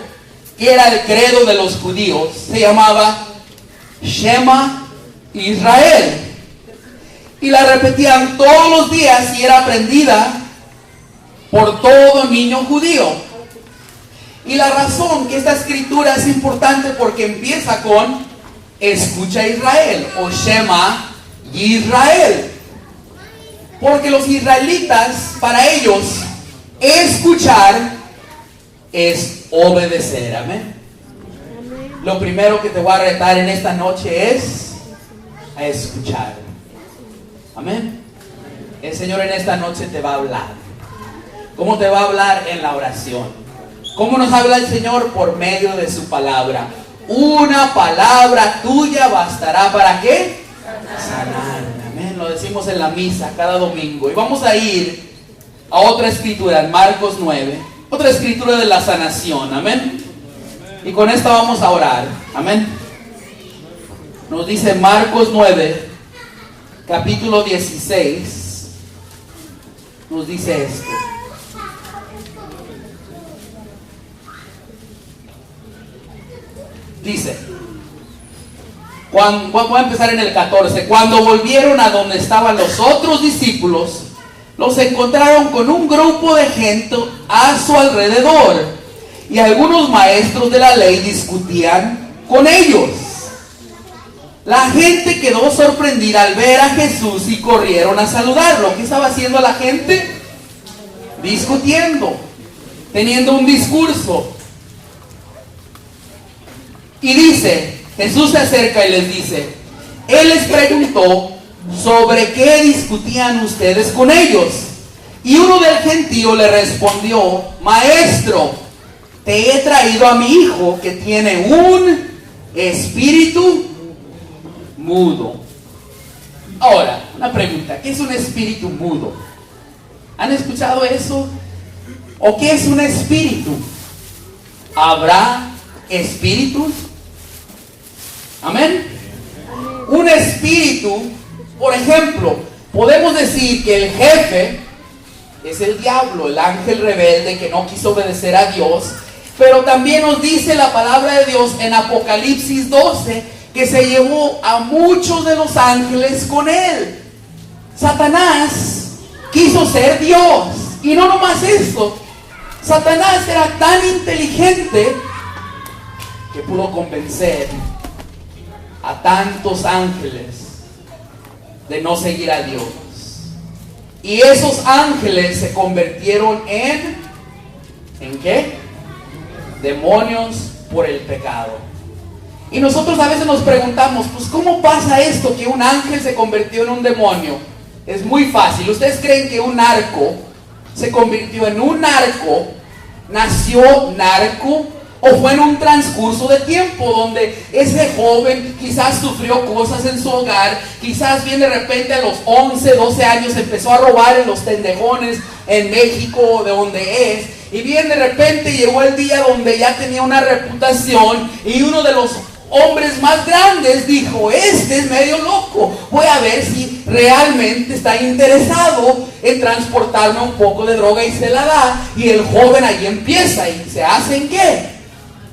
que era el credo de los judíos. Se llamaba Shema Israel. Y la repetían todos los días y era aprendida por todo niño judío. Y la razón que esta escritura es importante porque empieza con escucha Israel o Shema Israel. Porque los israelitas, para ellos, escuchar es obedecer. Amén. Lo primero que te voy a retar en esta noche es a escuchar. Amén. El Señor en esta noche te va a hablar. ¿Cómo te va a hablar? En la oración. ¿Cómo nos habla el Señor? Por medio de su palabra. Una palabra tuya bastará ¿para qué? Sanar. Amén. Lo decimos en la misa cada domingo. Y vamos a ir a otra escritura, en Marcos 9. Otra escritura de la sanación. Amén. Y con esta vamos a orar. Amén. Nos dice Marcos 9, capítulo 16. Nos dice esto. Dice, voy a empezar en el 14. Cuando volvieron a donde estaban los otros discípulos, los encontraron con un grupo de gente a su alrededor, y algunos maestros de la ley discutían con ellos. La gente quedó sorprendida al ver a Jesús y corrieron a saludarlo. ¿Qué estaba haciendo la gente? Discutiendo, teniendo un discurso. Y dice, Jesús se acerca y les dice, Él les preguntó sobre qué discutían ustedes con ellos. Y uno del gentío le respondió, Maestro, te he traído a mi hijo que tiene un espíritu mudo. Ahora, una pregunta, ¿qué es un espíritu mudo? ¿Han escuchado eso? ¿O qué es un espíritu? ¿Habrá espíritus? Amén. Un espíritu, por ejemplo, podemos decir que el jefe es el diablo, el ángel rebelde que no quiso obedecer a Dios. Pero también nos dice la palabra de Dios en Apocalipsis 12 que se llevó a muchos de los ángeles con él. Satanás quiso ser Dios. Y no nomás esto, Satanás era tan inteligente que pudo convencer a tantos ángeles de no seguir a Dios. Y esos ángeles se convirtieron ¿en qué? Demonios por el pecado. Y nosotros a veces nos preguntamos, pues ¿cómo pasa esto que un ángel se convirtió en un demonio? Es muy fácil. ¿Ustedes creen que un narco se convirtió en un narco, nació narco, o fue en un transcurso de tiempo donde ese joven quizás sufrió cosas en su hogar, quizás bien de repente a los 11, 12 años empezó a robar en los tendejones en México, de donde es, y bien de repente llegó el día donde ya tenía una reputación y uno de los hombres más grandes dijo, este es medio loco, voy a ver si realmente está interesado en transportarme un poco de droga, y se la da, y el joven ahí empieza y se hace ¿en qué?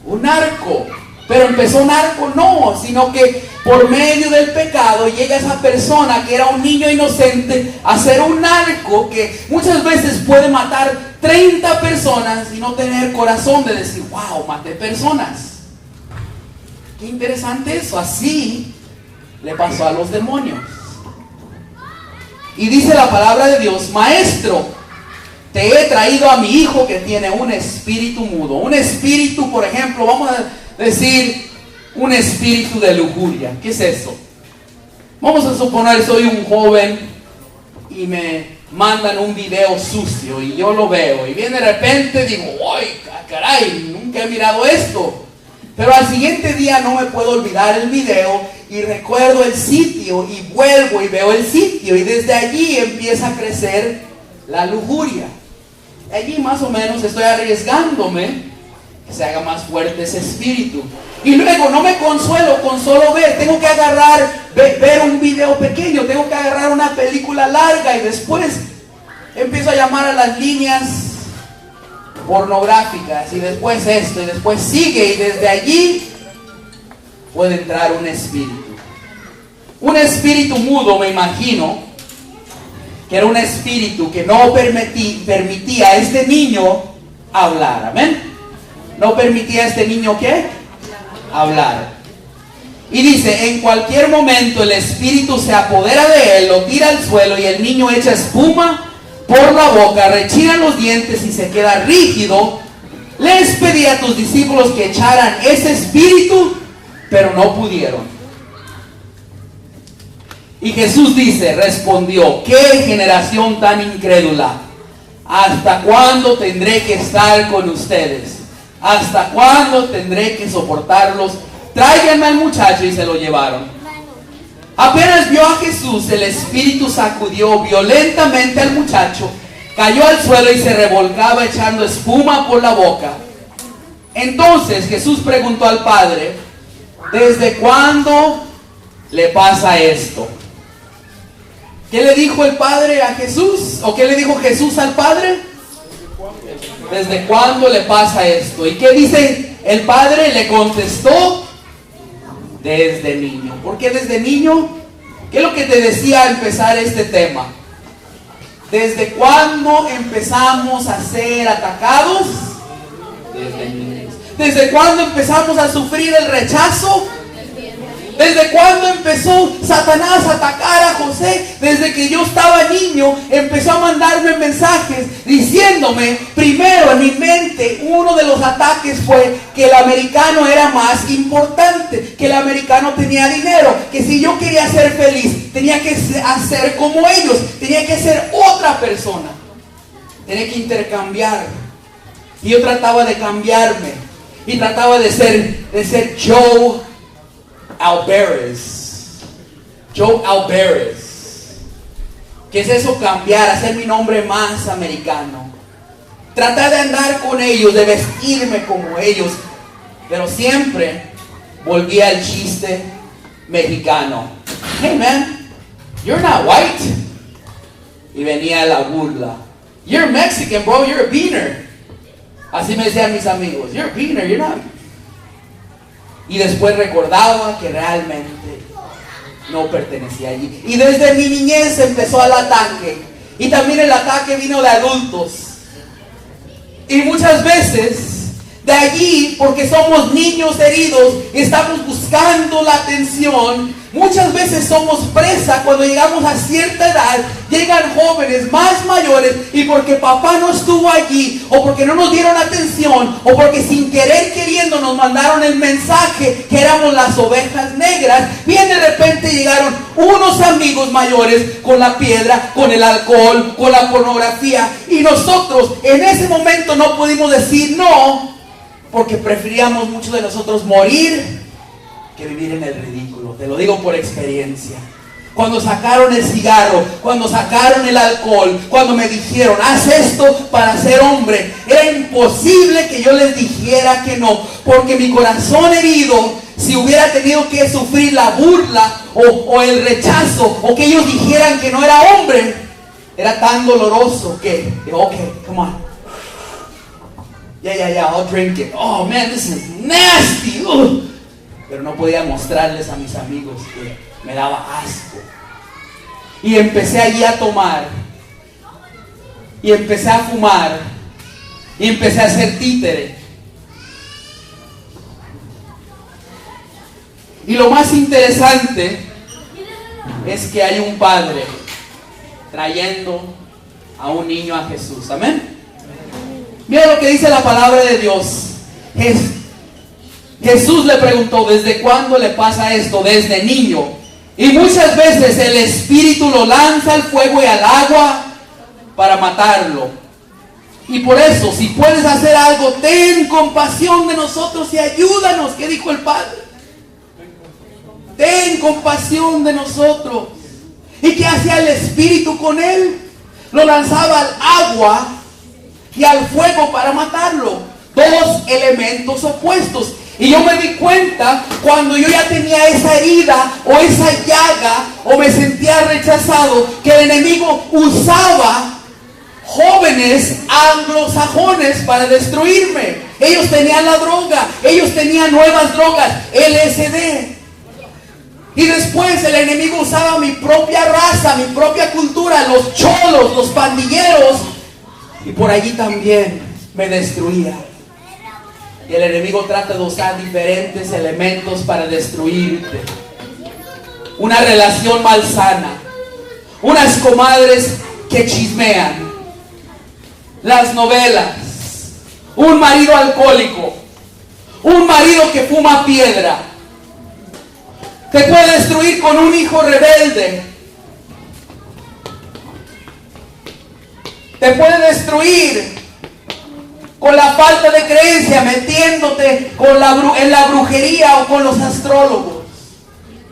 Un narco. Pero empezó narco no, sino que por medio del pecado llega esa persona que era un niño inocente a ser un narco que muchas veces puede matar 30 personas y no tener corazón de decir, wow, maté personas. Qué interesante eso. Así le pasó a los demonios. Y dice la palabra de Dios, Maestro, te he traído a mi hijo que tiene un espíritu mudo. Un espíritu, por ejemplo, vamos a decir un espíritu de lujuria. ¿Qué es eso? Vamos a suponer soy un joven y me mandan un video sucio y yo lo veo y bien de repente digo, ¡ay, caray! Nunca he mirado esto. Pero al siguiente día no me puedo olvidar el video y recuerdo el sitio y vuelvo y veo el sitio, y desde allí empieza a crecer la lujuria. Allí más o menos estoy arriesgándome que se haga más fuerte ese espíritu. Y luego no me consuelo con solo ver, tengo que agarrar, ver un video pequeño, tengo que agarrar una película larga, y después empiezo a llamar a las líneas pornográficas, y después esto, y después sigue, y desde allí puede entrar un espíritu. Un espíritu mudo, me imagino, que era un espíritu que no permitía a este niño hablar. Amén. No permitía a este niño ¿qué? Hablar. Y dice, en cualquier momento el espíritu se apodera de él, lo tira al suelo y el niño echa espuma por la boca, rechina los dientes y se queda rígido. Les pedí a tus discípulos que echaran ese espíritu, pero no pudieron. Y Jesús dice, respondió, ¿qué generación tan incrédula? ¿Hasta cuándo tendré que estar con ustedes? ¿Hasta cuándo tendré que soportarlos? Tráiganme al muchacho, y se lo llevaron. Apenas vio a Jesús, el espíritu sacudió violentamente al muchacho, cayó al suelo y se revolcaba echando espuma por la boca. Entonces Jesús preguntó al padre, ¿desde cuándo le pasa esto? ¿Qué le dijo el padre a Jesús? ¿O qué le dijo Jesús al padre? ¿Desde cuándo le pasa esto? ¿Y qué dice el padre? Le contestó, desde niño. ¿Por qué desde niño? ¿Qué es lo que te decía al empezar este tema? ¿Desde cuándo empezamos a ser atacados? Desde niños. ¿Desde cuándo empezamos a sufrir el rechazo? ¿Desde cuándo empezó Satanás a atacar a José? Desde que yo estaba niño, empezó a mandarme mensajes diciéndome, primero en mi mente, uno de los ataques fue que el americano era más importante, que el americano tenía dinero, que si yo quería ser feliz, tenía que hacer como ellos, tenía que ser otra persona, tenía que intercambiar. Y yo trataba de cambiarme, y trataba de ser Joe Alvarez. Joe Alvarez. ¿Qué es eso? Cambiar, hacer mi nombre más americano. Tratar de andar con ellos, de vestirme como ellos. Pero siempre volví al chiste mexicano. Hey man, you're not white. Y venía la burla. You're Mexican, bro, you're a beaner. Así me decían mis amigos. You're a beaner, you're not. Y después recordaba que realmente no pertenecía allí. Y desde mi niñez empezó el ataque. Y también el ataque vino de adultos. Y muchas veces de allí, porque somos niños heridos y estamos buscando la atención, muchas veces somos presa cuando llegamos a cierta edad. Llegan jóvenes más mayores y porque papá no estuvo allí, o porque no nos dieron atención, o porque sin querer queriendo nos mandaron el mensaje que éramos las ovejas negras, bien de repente llegaron unos amigos mayores con la piedra, con el alcohol, con la pornografía, y nosotros en ese momento no pudimos decir no, porque preferíamos muchos de nosotros morir que vivir en el ridículo. Te lo digo por experiencia. Cuando sacaron el cigarro, cuando sacaron el alcohol, cuando me dijeron, haz esto para ser hombre, era imposible que yo les dijera que no, porque mi corazón herido, si hubiera tenido que sufrir la burla o el rechazo, o que ellos dijeran que no era hombre, era tan doloroso que, okay, come on. Yeah, I'll drink it. Oh man, this is nasty. Pero no podía mostrarles a mis amigos que me daba asco. Y empecé allí a tomar. Y empecé a fumar. Y empecé a ser títere. Y lo más interesante es que hay un padre trayendo a un niño a Jesús. Amén. Mira lo que dice la palabra de Dios. Jesús le preguntó, ¿desde cuándo le pasa esto? Desde niño. Y muchas veces el Espíritu lo lanza al fuego y al agua para matarlo. Y por eso, si puedes hacer algo, ten compasión de nosotros y ayúdanos. ¿Qué dijo el Padre? Ten compasión de nosotros. ¿Y qué hacía el Espíritu con él? Lo lanzaba al agua y al fuego para matarlo. Dos elementos opuestos. Y yo me di cuenta cuando yo ya tenía esa herida o esa llaga o me sentía rechazado, que el enemigo usaba jóvenes anglosajones para destruirme. Ellos tenían la droga, ellos tenían nuevas drogas, LSD. Y después el enemigo usaba mi propia raza, mi propia cultura, los cholos, los pandilleros, y por allí también me destruía. Y el enemigo trata de usar diferentes elementos para destruirte. Una relación malsana, unas comadres que chismean, las novelas, un marido alcohólico, un marido que fuma piedra. Te puede destruir con un hijo rebelde, Te puede destruir con la falta de creencia, metiéndote en la brujería o con los astrólogos.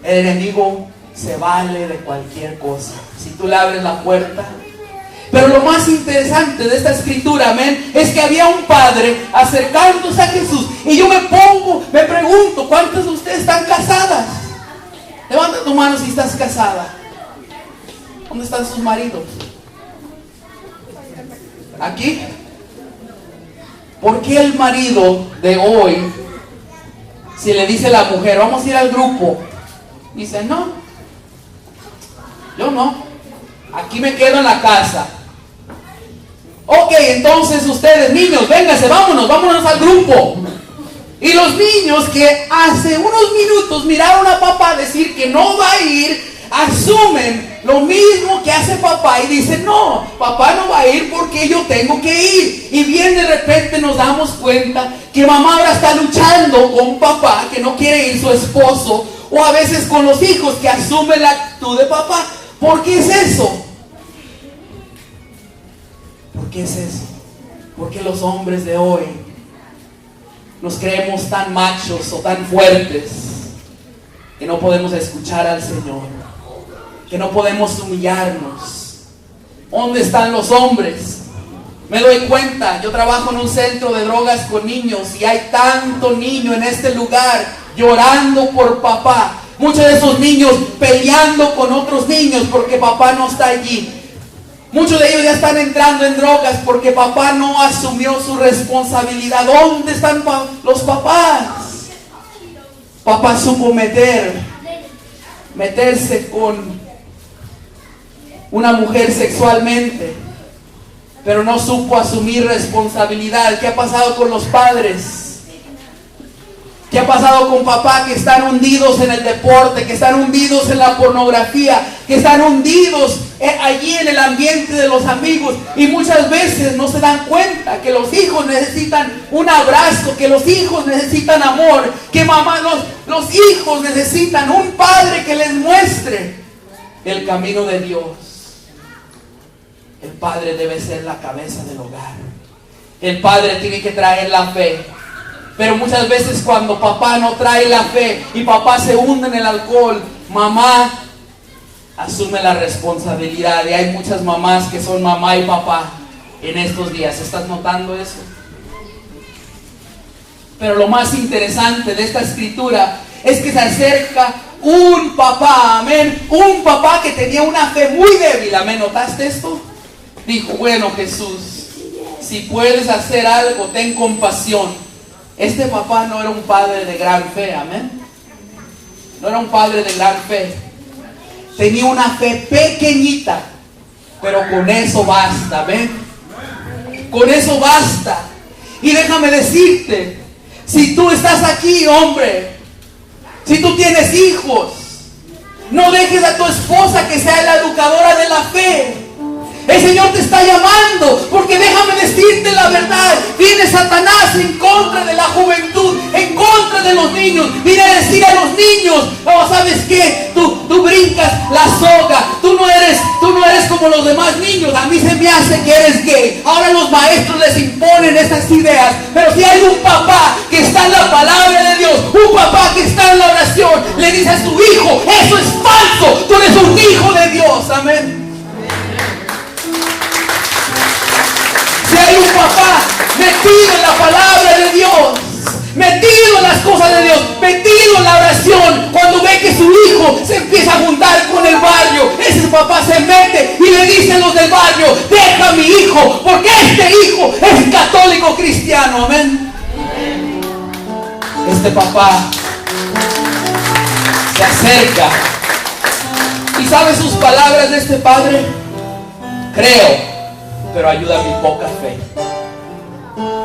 El enemigo se vale de cualquier cosa si tú le abres la puerta. Pero lo más interesante de esta escritura, amén, es que había un padre acercándose a Jesús. Y yo me pregunto, ¿cuántas de ustedes están casadas? Levanta tu mano si estás casada. ¿Dónde están sus maridos? ¿Aquí? ¿Por qué el marido de hoy, si le dice a la mujer, vamos a ir al grupo, dice, no, yo no, aquí me quedo en la casa? Ok, entonces ustedes, niños, vénganse, vámonos al grupo. Y los niños que hace unos minutos miraron a papá decir que no va a ir, asumen lo mismo que hace papá y dicen, no, papá no va a ir porque yo tengo que ir. Y bien de repente nos damos cuenta que mamá ahora está luchando con papá, que no quiere ir su esposo, o a veces con los hijos que asumen la actitud de papá. ¿Por qué es eso? ¿Por qué es eso? Porque los hombres de hoy nos creemos tan machos o tan fuertes que no podemos escuchar al Señor, que no podemos humillarnos. ¿Dónde están los hombres? Me doy cuenta, yo trabajo en un centro de drogas con niños y hay tanto niño en este lugar llorando por papá. Muchos de esos niños peleando con otros niños porque papá no está allí. Muchos de ellos ya están entrando en drogas porque papá no asumió su responsabilidad. ¿Dónde están los papás? Papá supo meterse con una mujer sexualmente, pero no supo asumir responsabilidad. ¿Qué ha pasado con los padres? ¿Qué ha pasado con papá que están hundidos en el deporte, que están hundidos en la pornografía, que están hundidos allí en el ambiente de los amigos? Y muchas veces no se dan cuenta que los hijos necesitan un abrazo, que los hijos necesitan amor, que los hijos necesitan un padre que les muestre el camino de Dios. El padre debe ser la cabeza del hogar. El padre tiene que traer la fe. Pero muchas veces cuando papá no trae la fe y papá se hunde en el alcohol, mamá asume la responsabilidad. Y hay muchas mamás que son mamá y papá en estos días. ¿Estás notando eso? Pero lo más interesante de esta escritura es que se acerca un papá, amén, un papá que tenía una fe muy débil, amén. ¿Notaste esto? Dijo, bueno, Jesús, si puedes hacer algo, ten compasión. Este papá no era un padre de gran fe, amén. No era un padre de gran fe. Tenía una fe pequeñita, pero con eso basta, amén. Con eso basta. Y déjame decirte, si tú estás aquí, hombre, si tú tienes hijos, no dejes a tu esposa que sea la educadora de la fe. El Señor te está llamando, porque déjame decirte la verdad, viene Satanás en contra de la juventud, en contra de los niños. Viene a decir a los niños, oh, ¿sabes qué? Tú brincas la soga, tú no eres como los demás niños, a mí se me hace que eres gay. Ahora los maestros les imponen esas ideas, pero si hay un papá que está en la palabra de Dios, un papá que está en la oración, le dice a su hijo, eso es falso, tú eres un hijo de Dios, amén. Si hay un papá metido en la palabra de Dios, metido en las cosas de Dios, metido en la oración, cuando ve que su hijo se empieza a juntar con el barrio, ese papá se mete y le dice a los del barrio, deja a mi hijo, porque este hijo es católico cristiano, amén. Este papá se acerca y sabe sus palabras de este padre, creo, pero ayuda a mi poca fe.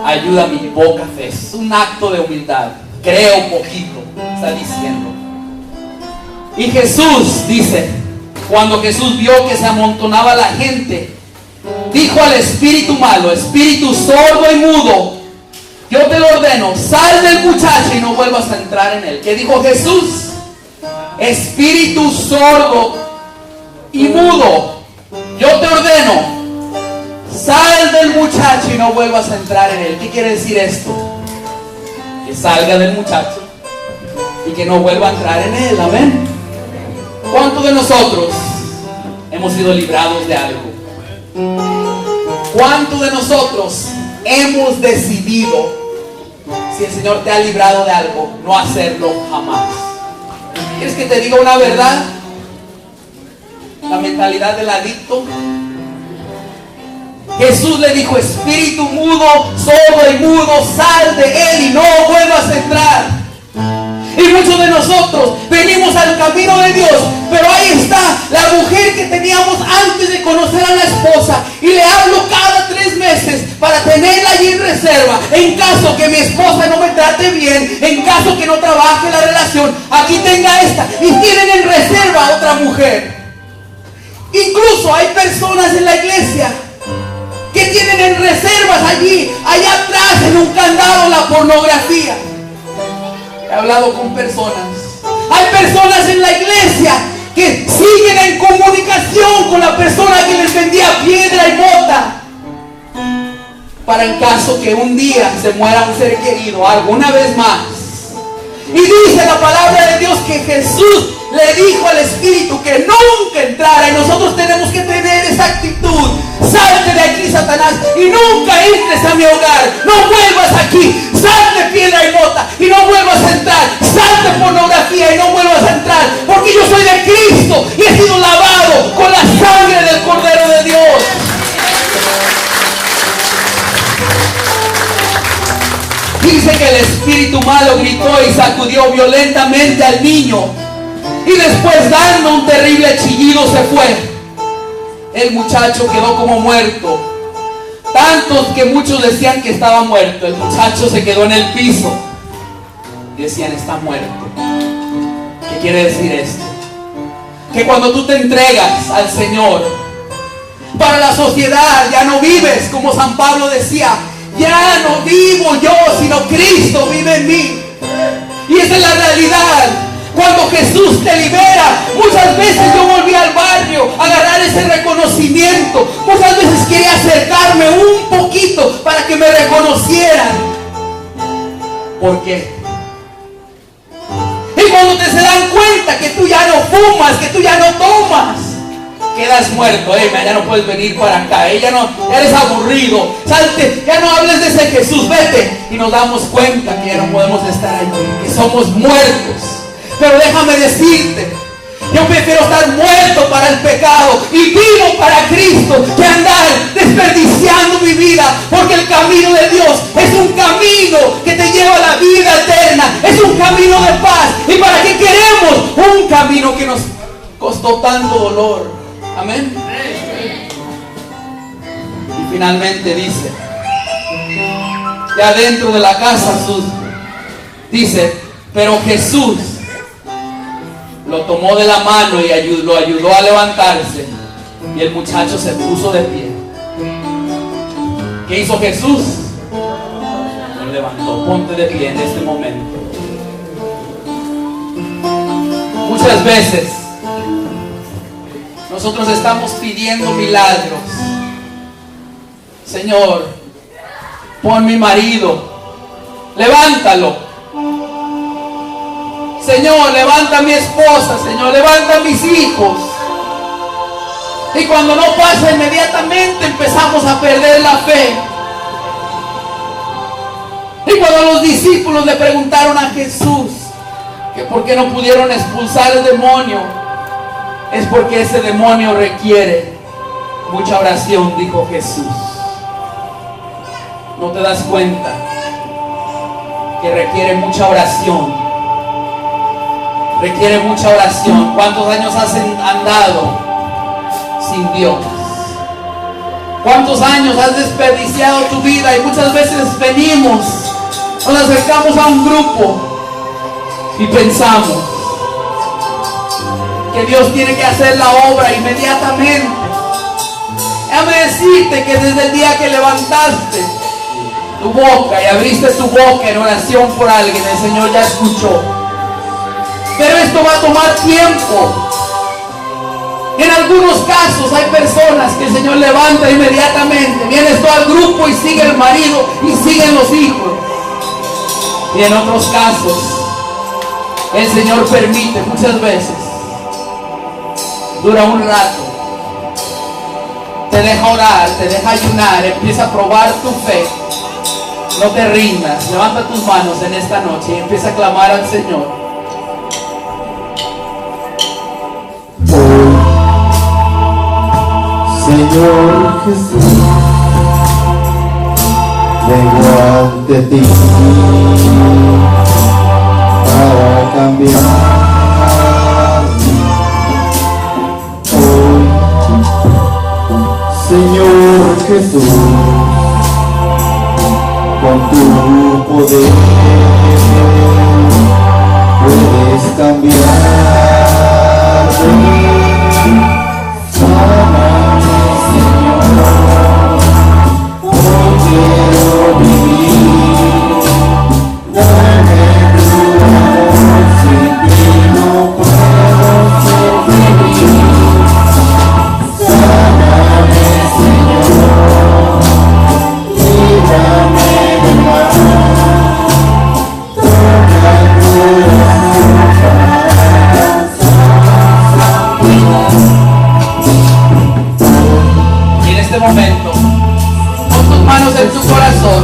Ayuda a mi poca fe. Es un acto de humildad. Creo poquito, está diciendo. Y Jesús dice, cuando Jesús vio que se amontonaba la gente, dijo al espíritu malo, espíritu sordo y mudo, yo te lo ordeno, sal del muchacho y no vuelvas a entrar en él. ¿Qué dijo Jesús? Espíritu sordo y mudo, yo te ordeno, Sal del muchacho y no vuelvas a entrar en él. ¿Qué quiere decir esto? Que salga del muchacho y que no vuelva a entrar en él. Amén. ¿Cuántos de nosotros hemos sido librados de algo? ¿Cuántos de nosotros hemos decidido, si el Señor te ha librado de algo, no hacerlo jamás? ¿Quieres que te diga una verdad? La mentalidad del adicto. Jesús le dijo: espíritu mudo, sordo y mudo, sal de él y no vuelvas a entrar. Y muchos de nosotros venimos al camino de Dios, pero ahí está la mujer que teníamos antes de conocer a la esposa, y le hablo cada 3 meses para tenerla allí en reserva, en caso que mi esposa no me trate bien, en caso que no trabaje la relación, aquí tenga esta, y tienen en reserva a otra mujer. Incluso hay personas en la iglesia que tienen en reservas allí, allá atrás en un candado, la pornografía. He hablado con personas. Hay personas en la iglesia que siguen en comunicación con la persona que les vendía piedra y mota, para el caso que un día se muera un ser querido alguna vez más. Y dice la palabra de Dios que Jesús le dijo al espíritu que nunca entrara, y nosotros tenemos que tener esa actitud. Salte de aquí, Satanás, y nunca entres a mi hogar. No vuelvas aquí. Salte piedra y mota y no vuelvas a entrar. Salte pornografía y no vuelvas a entrar, porque yo soy de Cristo y he sido lavado con la sangre del Cordero de Dios. Dice que el espíritu malo gritó y sacudió violentamente al niño, y después, dando un terrible chillido, se fue. El muchacho quedó como muerto. Tantos que muchos decían que estaba muerto. El muchacho se quedó en el piso. Decían: está muerto. ¿Qué quiere decir esto? Que cuando tú te entregas al Señor, para la sociedad ya no vives, como San Pablo decía: ya no vivo yo, sino Cristo vive en mí. Y esa es la realidad. Cuando Jesús te libera, muchas veces yo volví al barrio a agarrar ese reconocimiento. Muchas veces quería acercarme un poquito para que me reconocieran. ¿Por qué? Y cuando se dan cuenta que tú ya no fumas, que tú ya no tomas, quedas muerto. Ya no puedes venir para acá. Ya no, ya eres aburrido. Salte, ya no hables de ese Jesús, vete. Y nos damos cuenta que ya no podemos estar allí, que somos muertos. Pero déjame decirte, yo prefiero estar muerto para el pecado y vivo para Cristo, que andar desperdiciando mi vida, porque el camino de Dios es un camino que te lleva a la vida eterna, es un camino de paz. ¿Y para qué queremos un camino que nos costó tanto dolor? Amén. Y finalmente dice, ya dentro de la casa, dice: pero Jesús lo tomó de la mano y lo ayudó a levantarse, y el muchacho se puso de pie. ¿Qué hizo Jesús? Lo levantó. Ponte de pie en este momento. Muchas veces nosotros estamos pidiendo milagros. Señor, pon mi marido, levántalo. Señor, levanta a mi esposa. Señor, levanta a mis hijos. Y cuando no pasa, inmediatamente empezamos a perder la fe. Y cuando los discípulos le preguntaron a Jesús que por qué no pudieron expulsar el demonio, es porque ese demonio requiere mucha oración, dijo Jesús. ¿No te das cuenta que requiere mucha oración? Requiere mucha oración. ¿Cuántos años has andado sin Dios? ¿Cuántos años has desperdiciado tu vida? Y muchas veces venimos, nos acercamos a un grupo y pensamos que Dios tiene que hacer la obra inmediatamente. Déjame decirte que desde el día que levantaste tu boca y abriste tu boca en oración por alguien, el Señor ya escuchó. Pero esto va a tomar tiempo. En algunos casos hay personas que el Señor levanta inmediatamente. Vienes tú al grupo y sigue el marido y siguen los hijos. Y en otros casos el Señor permite muchas veces. Dura un rato. Te deja orar, te deja ayunar, empieza a probar tu fe. No te rindas. Levanta tus manos en esta noche y empieza a clamar al Señor. Señor Jesús, vengo ante ti para cambiar. Hoy, Señor Jesús, con tu poder puedes cambiar. Sáname, Señor, hoy quiero vivir. Dame tu amor, sin ti no puedo sobrevivir. Sáname, Señor, líbrame del mal. Toca el corazón para Y en este momento, pon tus manos en tu corazón.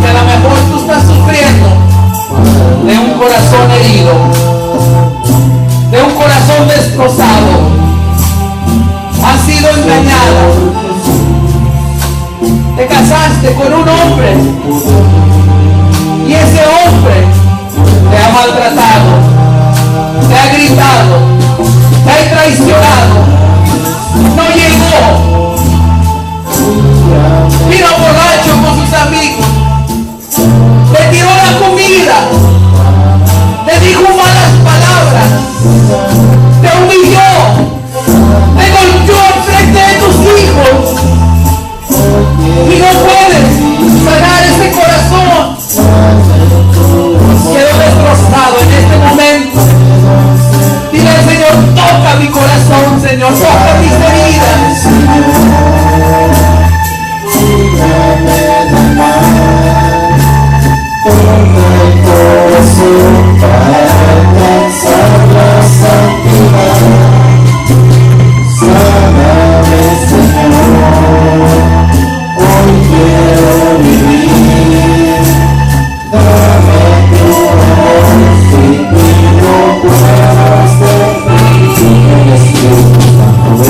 Que a lo mejor tú estás sufriendo de un corazón herido, de un corazón destrozado. Has sido engañada. Te casaste con un hombre y ese hombre te ha maltratado, te ha gritado, te ha traicionado. No llegó. Vino borracho con sus amigos. Le tiró la comida. Le dijo malas palabras. Te humilló. Te golpeó enfrente de tus hijos. Y no puedes sanar ese corazón. Quedó destrozado en este momento. Dile al Señor, toca mi corazón, Señor, toca mis heridas. Toca el corazón para alcanzar la santidad. Sáname, Señor, hoy quiero vivir. Dame tu amor, sin ti no puedo ser feliz. El Espíritu Santo,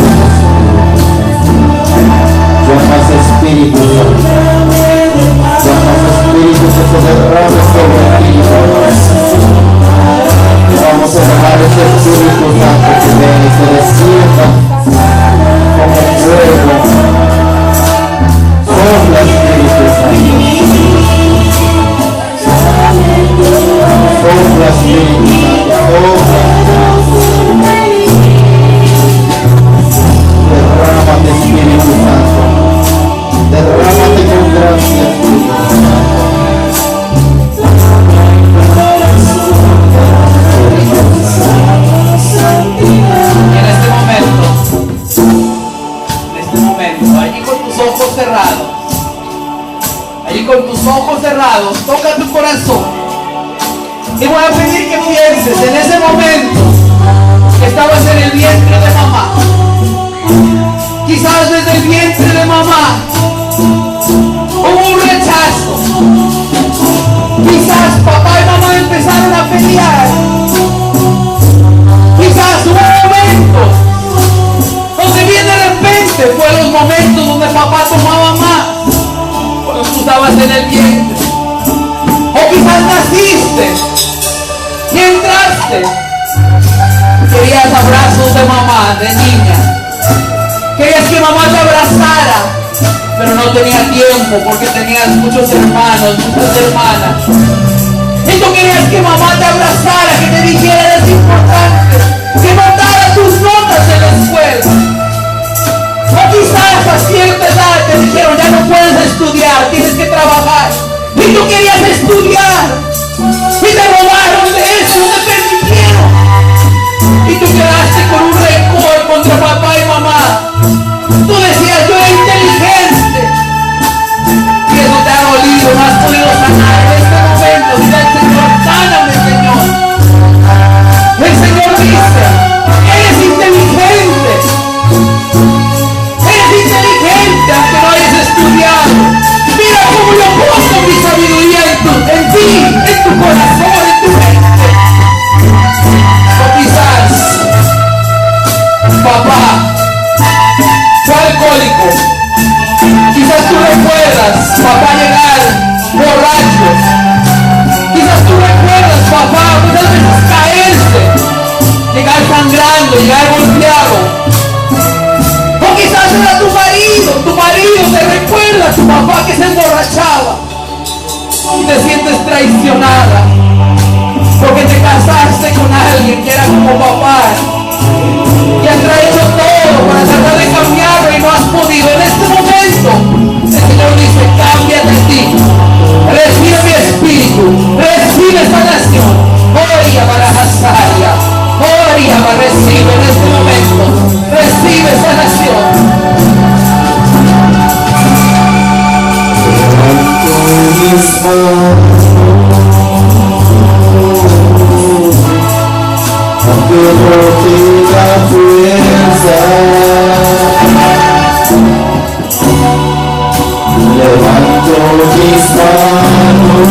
llamas Espíritu Santo, llamas Espíritu que se derrame sobre ti. Vamos a dejar ese Espíritu Santo que venga y se despierta como fuego. Sopla, Espíritu Santo. Sopla, Espíritu Santo. Derrámate, Espíritu Santo. Derrámate con gracia, Espíritu Santo. Y en este momento, allí con tus ojos cerrados, toca tu corazón. Y voy a pedir que pienses en ese momento que estabas en el vientre de mamá. Quizás desde el vientre de mamá hubo un rechazo. Quizás papá y mamá empezaron a pelear. Quizás hubo momentos donde bien de repente fue los momentos donde papá tomaba más cuando tú estabas en el vientre. O quizás naciste y entraste. Querías abrazos de mamá, de niña. Querías que mamá te abrazara, pero no tenía tiempo porque tenías muchos hermanos, muchas hermanas. Y tú querías que mamá te abrazara, que te dijera es importante, que notara tus notas en la escuela. O quizás a cierta edad te dijeron ya no puedes estudiar, tienes que trabajar. Y tú querías estudiar y te robaron de eso, te permitieron. quedaste con un rencor contra papá y mamá. Tú decías, yo era inteligente. Y eso te ha dolido, no has podido sanar. En este momento, dile al Señor, sáname, Señor. El Señor dice, eres inteligente. Eres inteligente aunque no hayas estudiado. Mira cómo yo pongo mi sabiduría en ti, en tu corazón, en tu mente. O quizás, papá fue alcohólico. Quizás tú recuerdas papá llegar borracho. Quizás tú recuerdas papá muchas veces caerse, llegar sangrando, llegar golpeado. O quizás era tu marido te recuerda a tu papá que se emborrachaba. Y te sientes traicionada porque te casaste con alguien que era como papá y has hecho todo para tratar de cambiarlo y no has podido. En este momento el Señor dice, cámbiate en ti, recibe mi espíritu, recibe sanación. Oria para Hazaria, oria para recibe en este momento, recibe sanación. Aunque no tenga fuerza, levanto mis manos.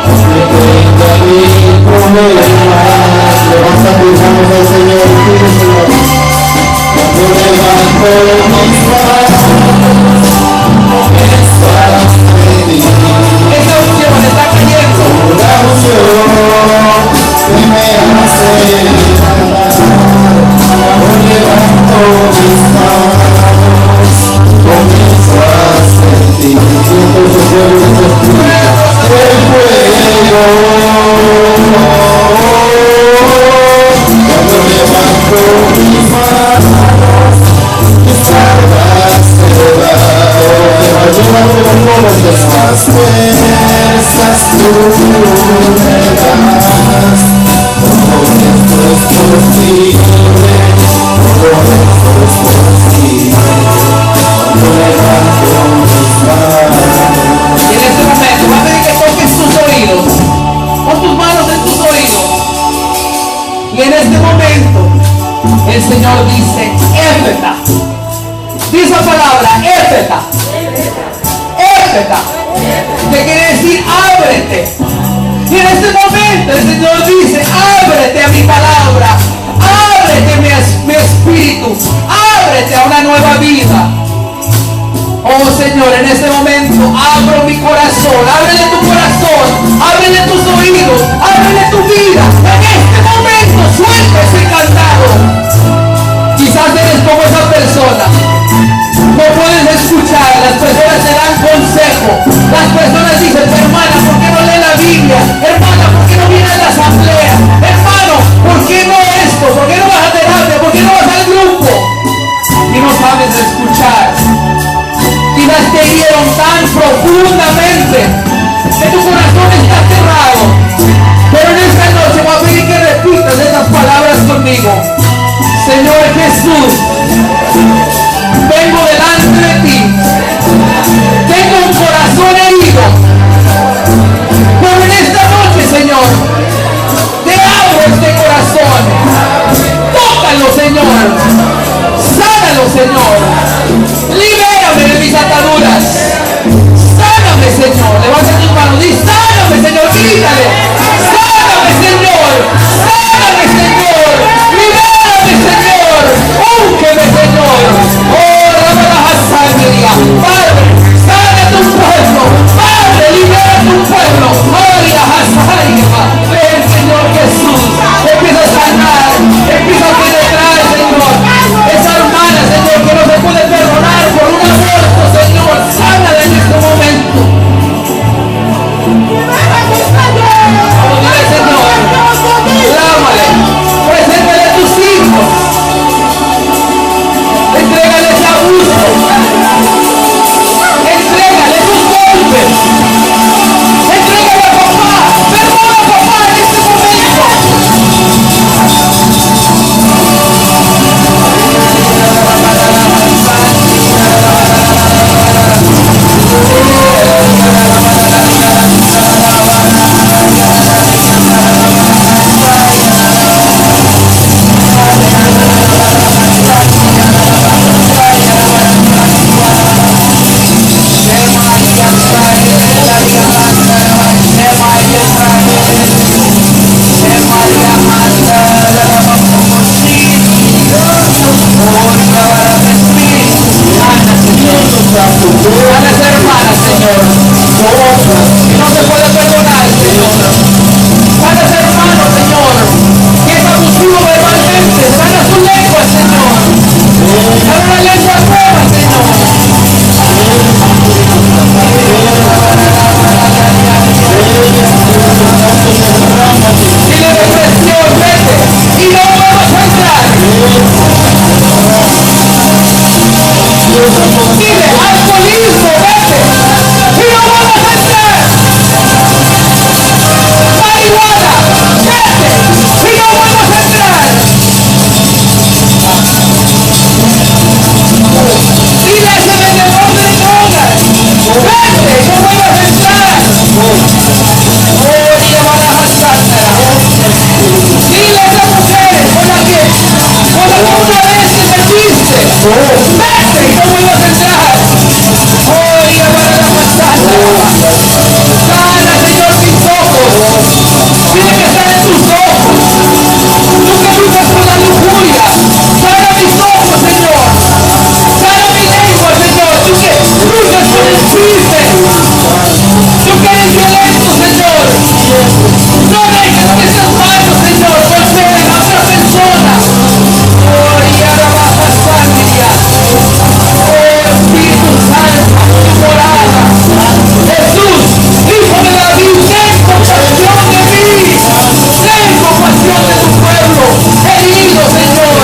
Aunque tenga mil problemas, levanta tus manos al Señor, pide Señor. Cuando levanto mis manos, Esa unción está cayendo. la unción que me hace levantar, cuando levanto mis manos, comienzo a sentir el fuego. Cuando levanto mis manos, mis cargas se van. Ayúdame con todas estas fuerzas tú me das. Todo esto es posible, todo esto es posible. Cuando levanto mis manos. Y en este momento va a pedir que toques tus oídos. Pon tus manos en tus oídos. Y en este momento el Señor dice, Éfeta. Dice la palabra, Éfeta. Éfeta. Que quiere decir ábrete. Y en este momento el Señor dice, ábrete a mi palabra. Ábrete mi espíritu. Ábrete a una nueva vida. Oh Señor, en este momento abro mi corazón, ábrele tu corazón, ábrele tus oídos, ábrele tu vida. En este momento suelta ese candado. Quizás eres como esa persona. No puedes escuchar, las personas te dan consejo. Las personas dicen, hermana, ¿por qué no lee la Biblia? Hermana, ¿por qué no viene a la asamblea? Hermano, ¿por qué no esto? ¿Por qué no vas a terapia? ¿Por qué no vas al grupo? Y no sabes escuchar. Quizás te hirieron tan profundamente que tu corazón está cerrado. Pero en esta noche voy a pedir que repitas esas palabras conmigo. Señor Jesús, vengo delante de ti. Tengo un corazón herido. Pero en esta noche, Señor, te abro este corazón. Tócalo, Señor. Sánalo, Señor. Libérame de mis ataduras. Sáname, Señor. Levanta tus manos y sáname, Señor. Grítale. Sáname, Señor. Sáname, Señor. Libérame, Señor. Úngeme, Señor. Sanas hermanas, Señor. Y no se puede perdonar, Señor. Sanas hermanos, Señor. Que es abusivo verbalmente. Sana su lengua, Señor. Sana una lengua nueva, Señor. Dile depresión, vete. Y no vamos a entrar. Dile alcoholismo, vete. Y no vamos a entrar. Marihuana, vete. Y no vamos a entrar. Dile a ese vendedor de drogas, vete, no vuelvas a entrar. Oh, dile barajas sátara. Dile a esa mujer con la que una vez te metiste, vete y no vuelvas a entrar. Oh, dile barajas sátara. Sana, Señor, mis ojos. Dile que sane tus ojos. Tú que luchas por la lujuria, sana mis ojos, Señor. Sana mi lengua, Señor. Tú que luchas por el chisme. Tú que eres violento, Señor. No dejes que esas manos, Señor, golpeen a otra persona. Oh, y ahora baja sangre. Oh, Espíritu Santo, tu morada. Jesús, Hijo de David, ten compasión de mí. Ten compasión de tu pueblo. Herido, Señor.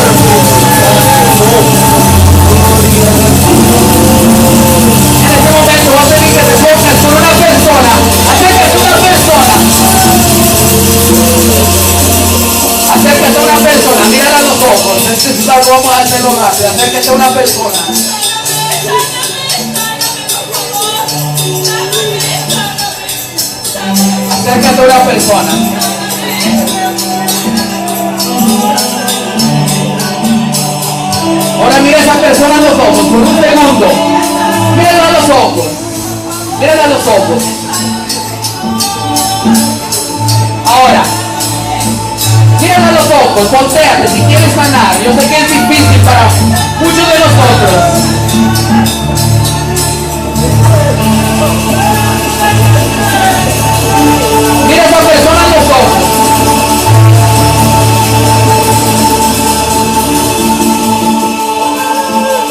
En este momento voy a pedir que te pongas con una persona. Acércate a una persona. Acércate a una persona. Mírala a los ojos. Este es algo, vamos a hacerlo rápido. Acércate a una persona. Acércate a una persona. Ahora mira a esa persona a los ojos por un segundo. Mírala a los ojos. Mírala a los ojos. Ahora, mírala a los ojos. Voltéate si quieres sanar. Yo sé que es difícil para muchos de nosotros. Mira a esa persona a los ojos.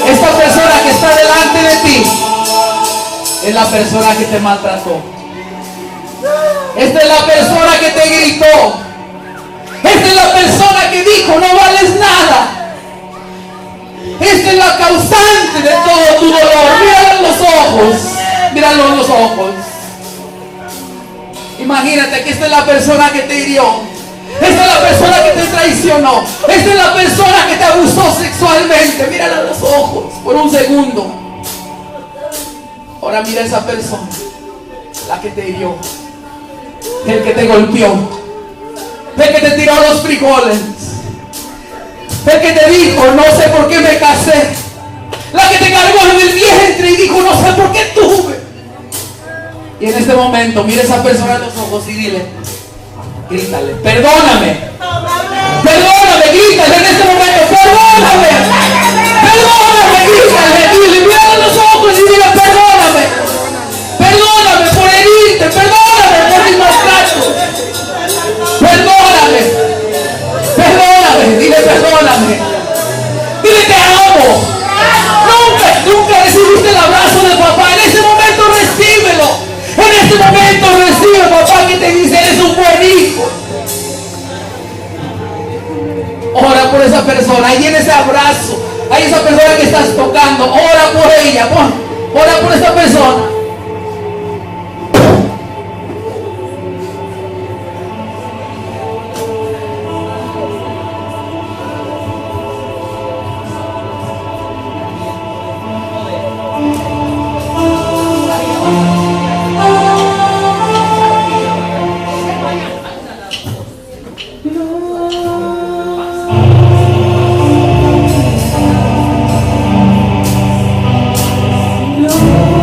Esta persona que está delante de ti es la persona que te maltrató. Esta es la persona que te gritó. Esta es la persona que dijo no vales nada. Esta es la causante de todo tu dolor. Míralo en los ojos. Míralo en los ojos. Imagínate que esta es la persona que te hirió. Esta es la persona que te traicionó. Esta es la persona que te abusó sexualmente. Mírala a los ojos por un segundo. Ahora mira a esa persona, la que te hirió, el que te golpeó, el que te tiró los frijoles, el que te dijo no sé por qué me casé, la que te cargó en el vientre y dijo no sé por qué tuve. Y en este momento mira a esa persona a los ojos y dile, grítale, perdóname, perdóname, grítale en este momento, perdóname, perdóname, grítale, dile, mira a los ojos y dile, perdóname, perdóname por herirte, perdóname por mis maltratos, perdóname, perdóname, dile, perdóname, dile, te amo. Nunca recibiste el abrazo de papá, en ese momento recíbelo. En este momento recibe papá que te dice eres un buen hijo. Ora por esa persona, ahí en ese abrazo, ahí esa persona que estás tocando, ora por ella, ora por esa persona. No.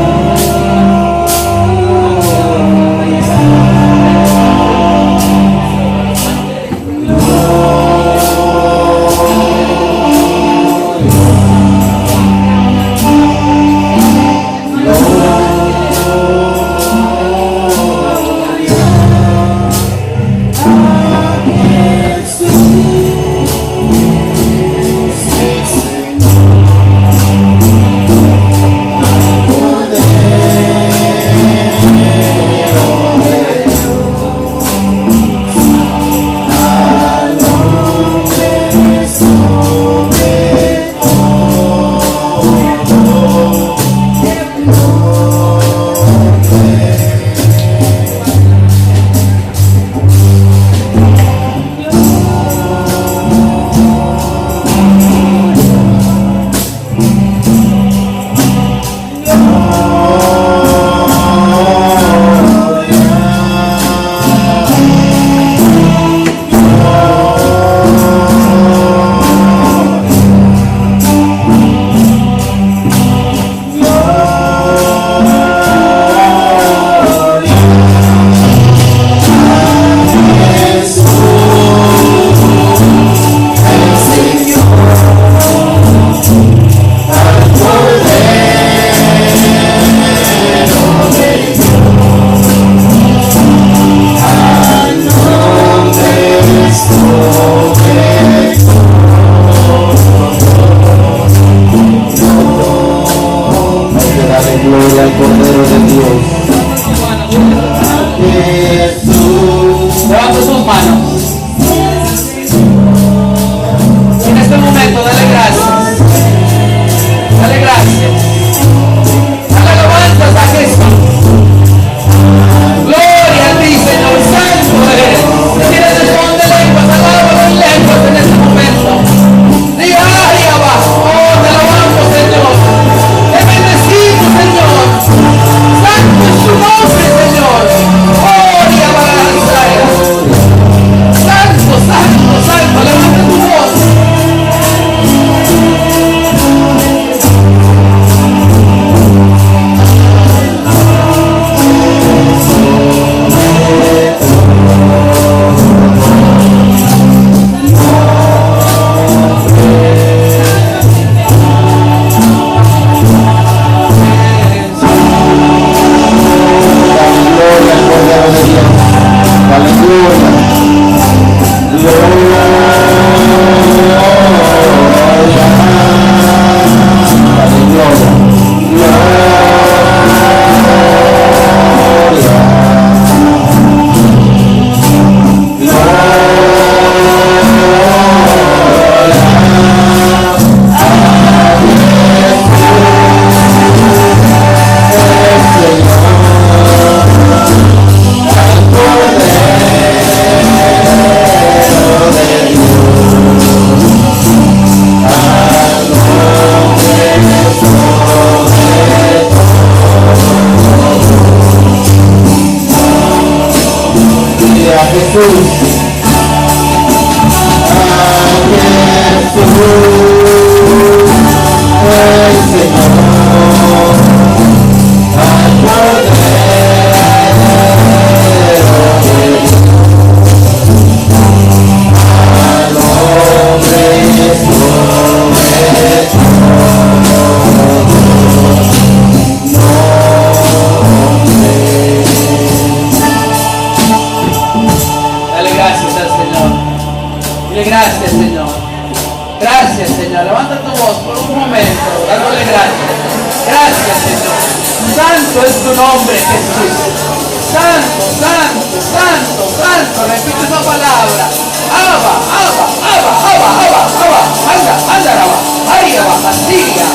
gloria al Cordero de Dios. Jesús. Levanta sus manos. En este momento, dale gracias. Dale gracias. Dale alabanzas a Jesús. Gloria a ti, Señor. Santo eres. Si tienes el don de lenguas, alábalo en lenguas en este momento. Diga, ay, abajo. Oh, te alabamos, Señor. Te bendecimos, Señor. Santo es tu nombre, Señor. Gloria a la Israel. Santo, santo, santo. Levanta tu voz. Gracias, Señor. Gracias, Señor. Levanta tu voz por un momento, dándole gracias. Gracias, Señor. Santo es tu nombre, Jesús. Santo, santo, santo, santo. Repite esa palabra. Abba, Abba, Abba, Abba, Abba, Abba. Anda, anda, Abba. Ahí, Abba, Castilla.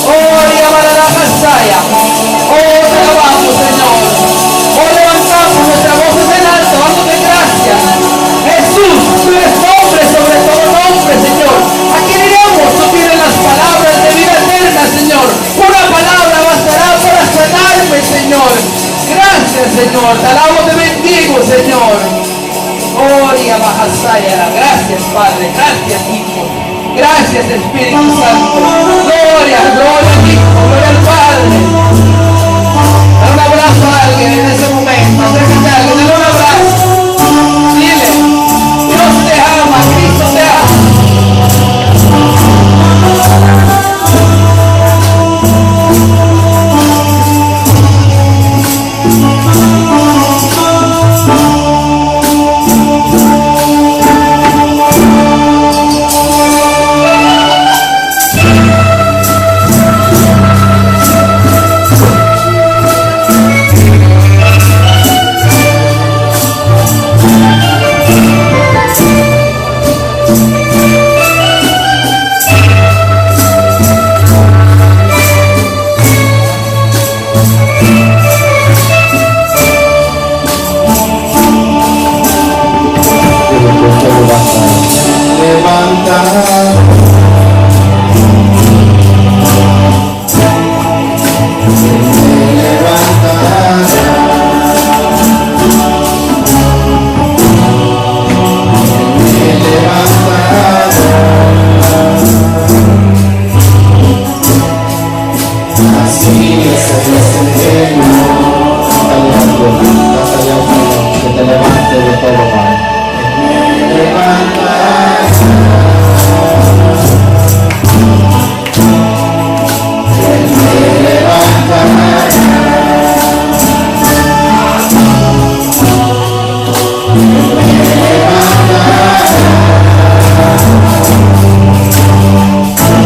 Oh, Abba, la Castilla. Oh, te alabamos, Señor. Oh, levantamos nuestras voces en alto, dándote gracias. Jesús, tú eres nombre sobre todo nombre, Señor. ¿A quién iremos? Tú tienes las palabras de vida eterna, Señor. Una palabra bastará para sanarme, Señor. Gracias, Señor. Te alabo, te bendigo, Señor. Gloria, Bajasaya. Gracias, Padre. Gracias, Hijo. Gracias, Espíritu Santo. Gloria, gloria al Hijo, gloria al Padre. Dale un abrazo a alguien en ese momento. Acércate a alguien, dale un abrazo. Dile, Dios te ama, Cristo te ama. Que te levante de todo mal. Levanta.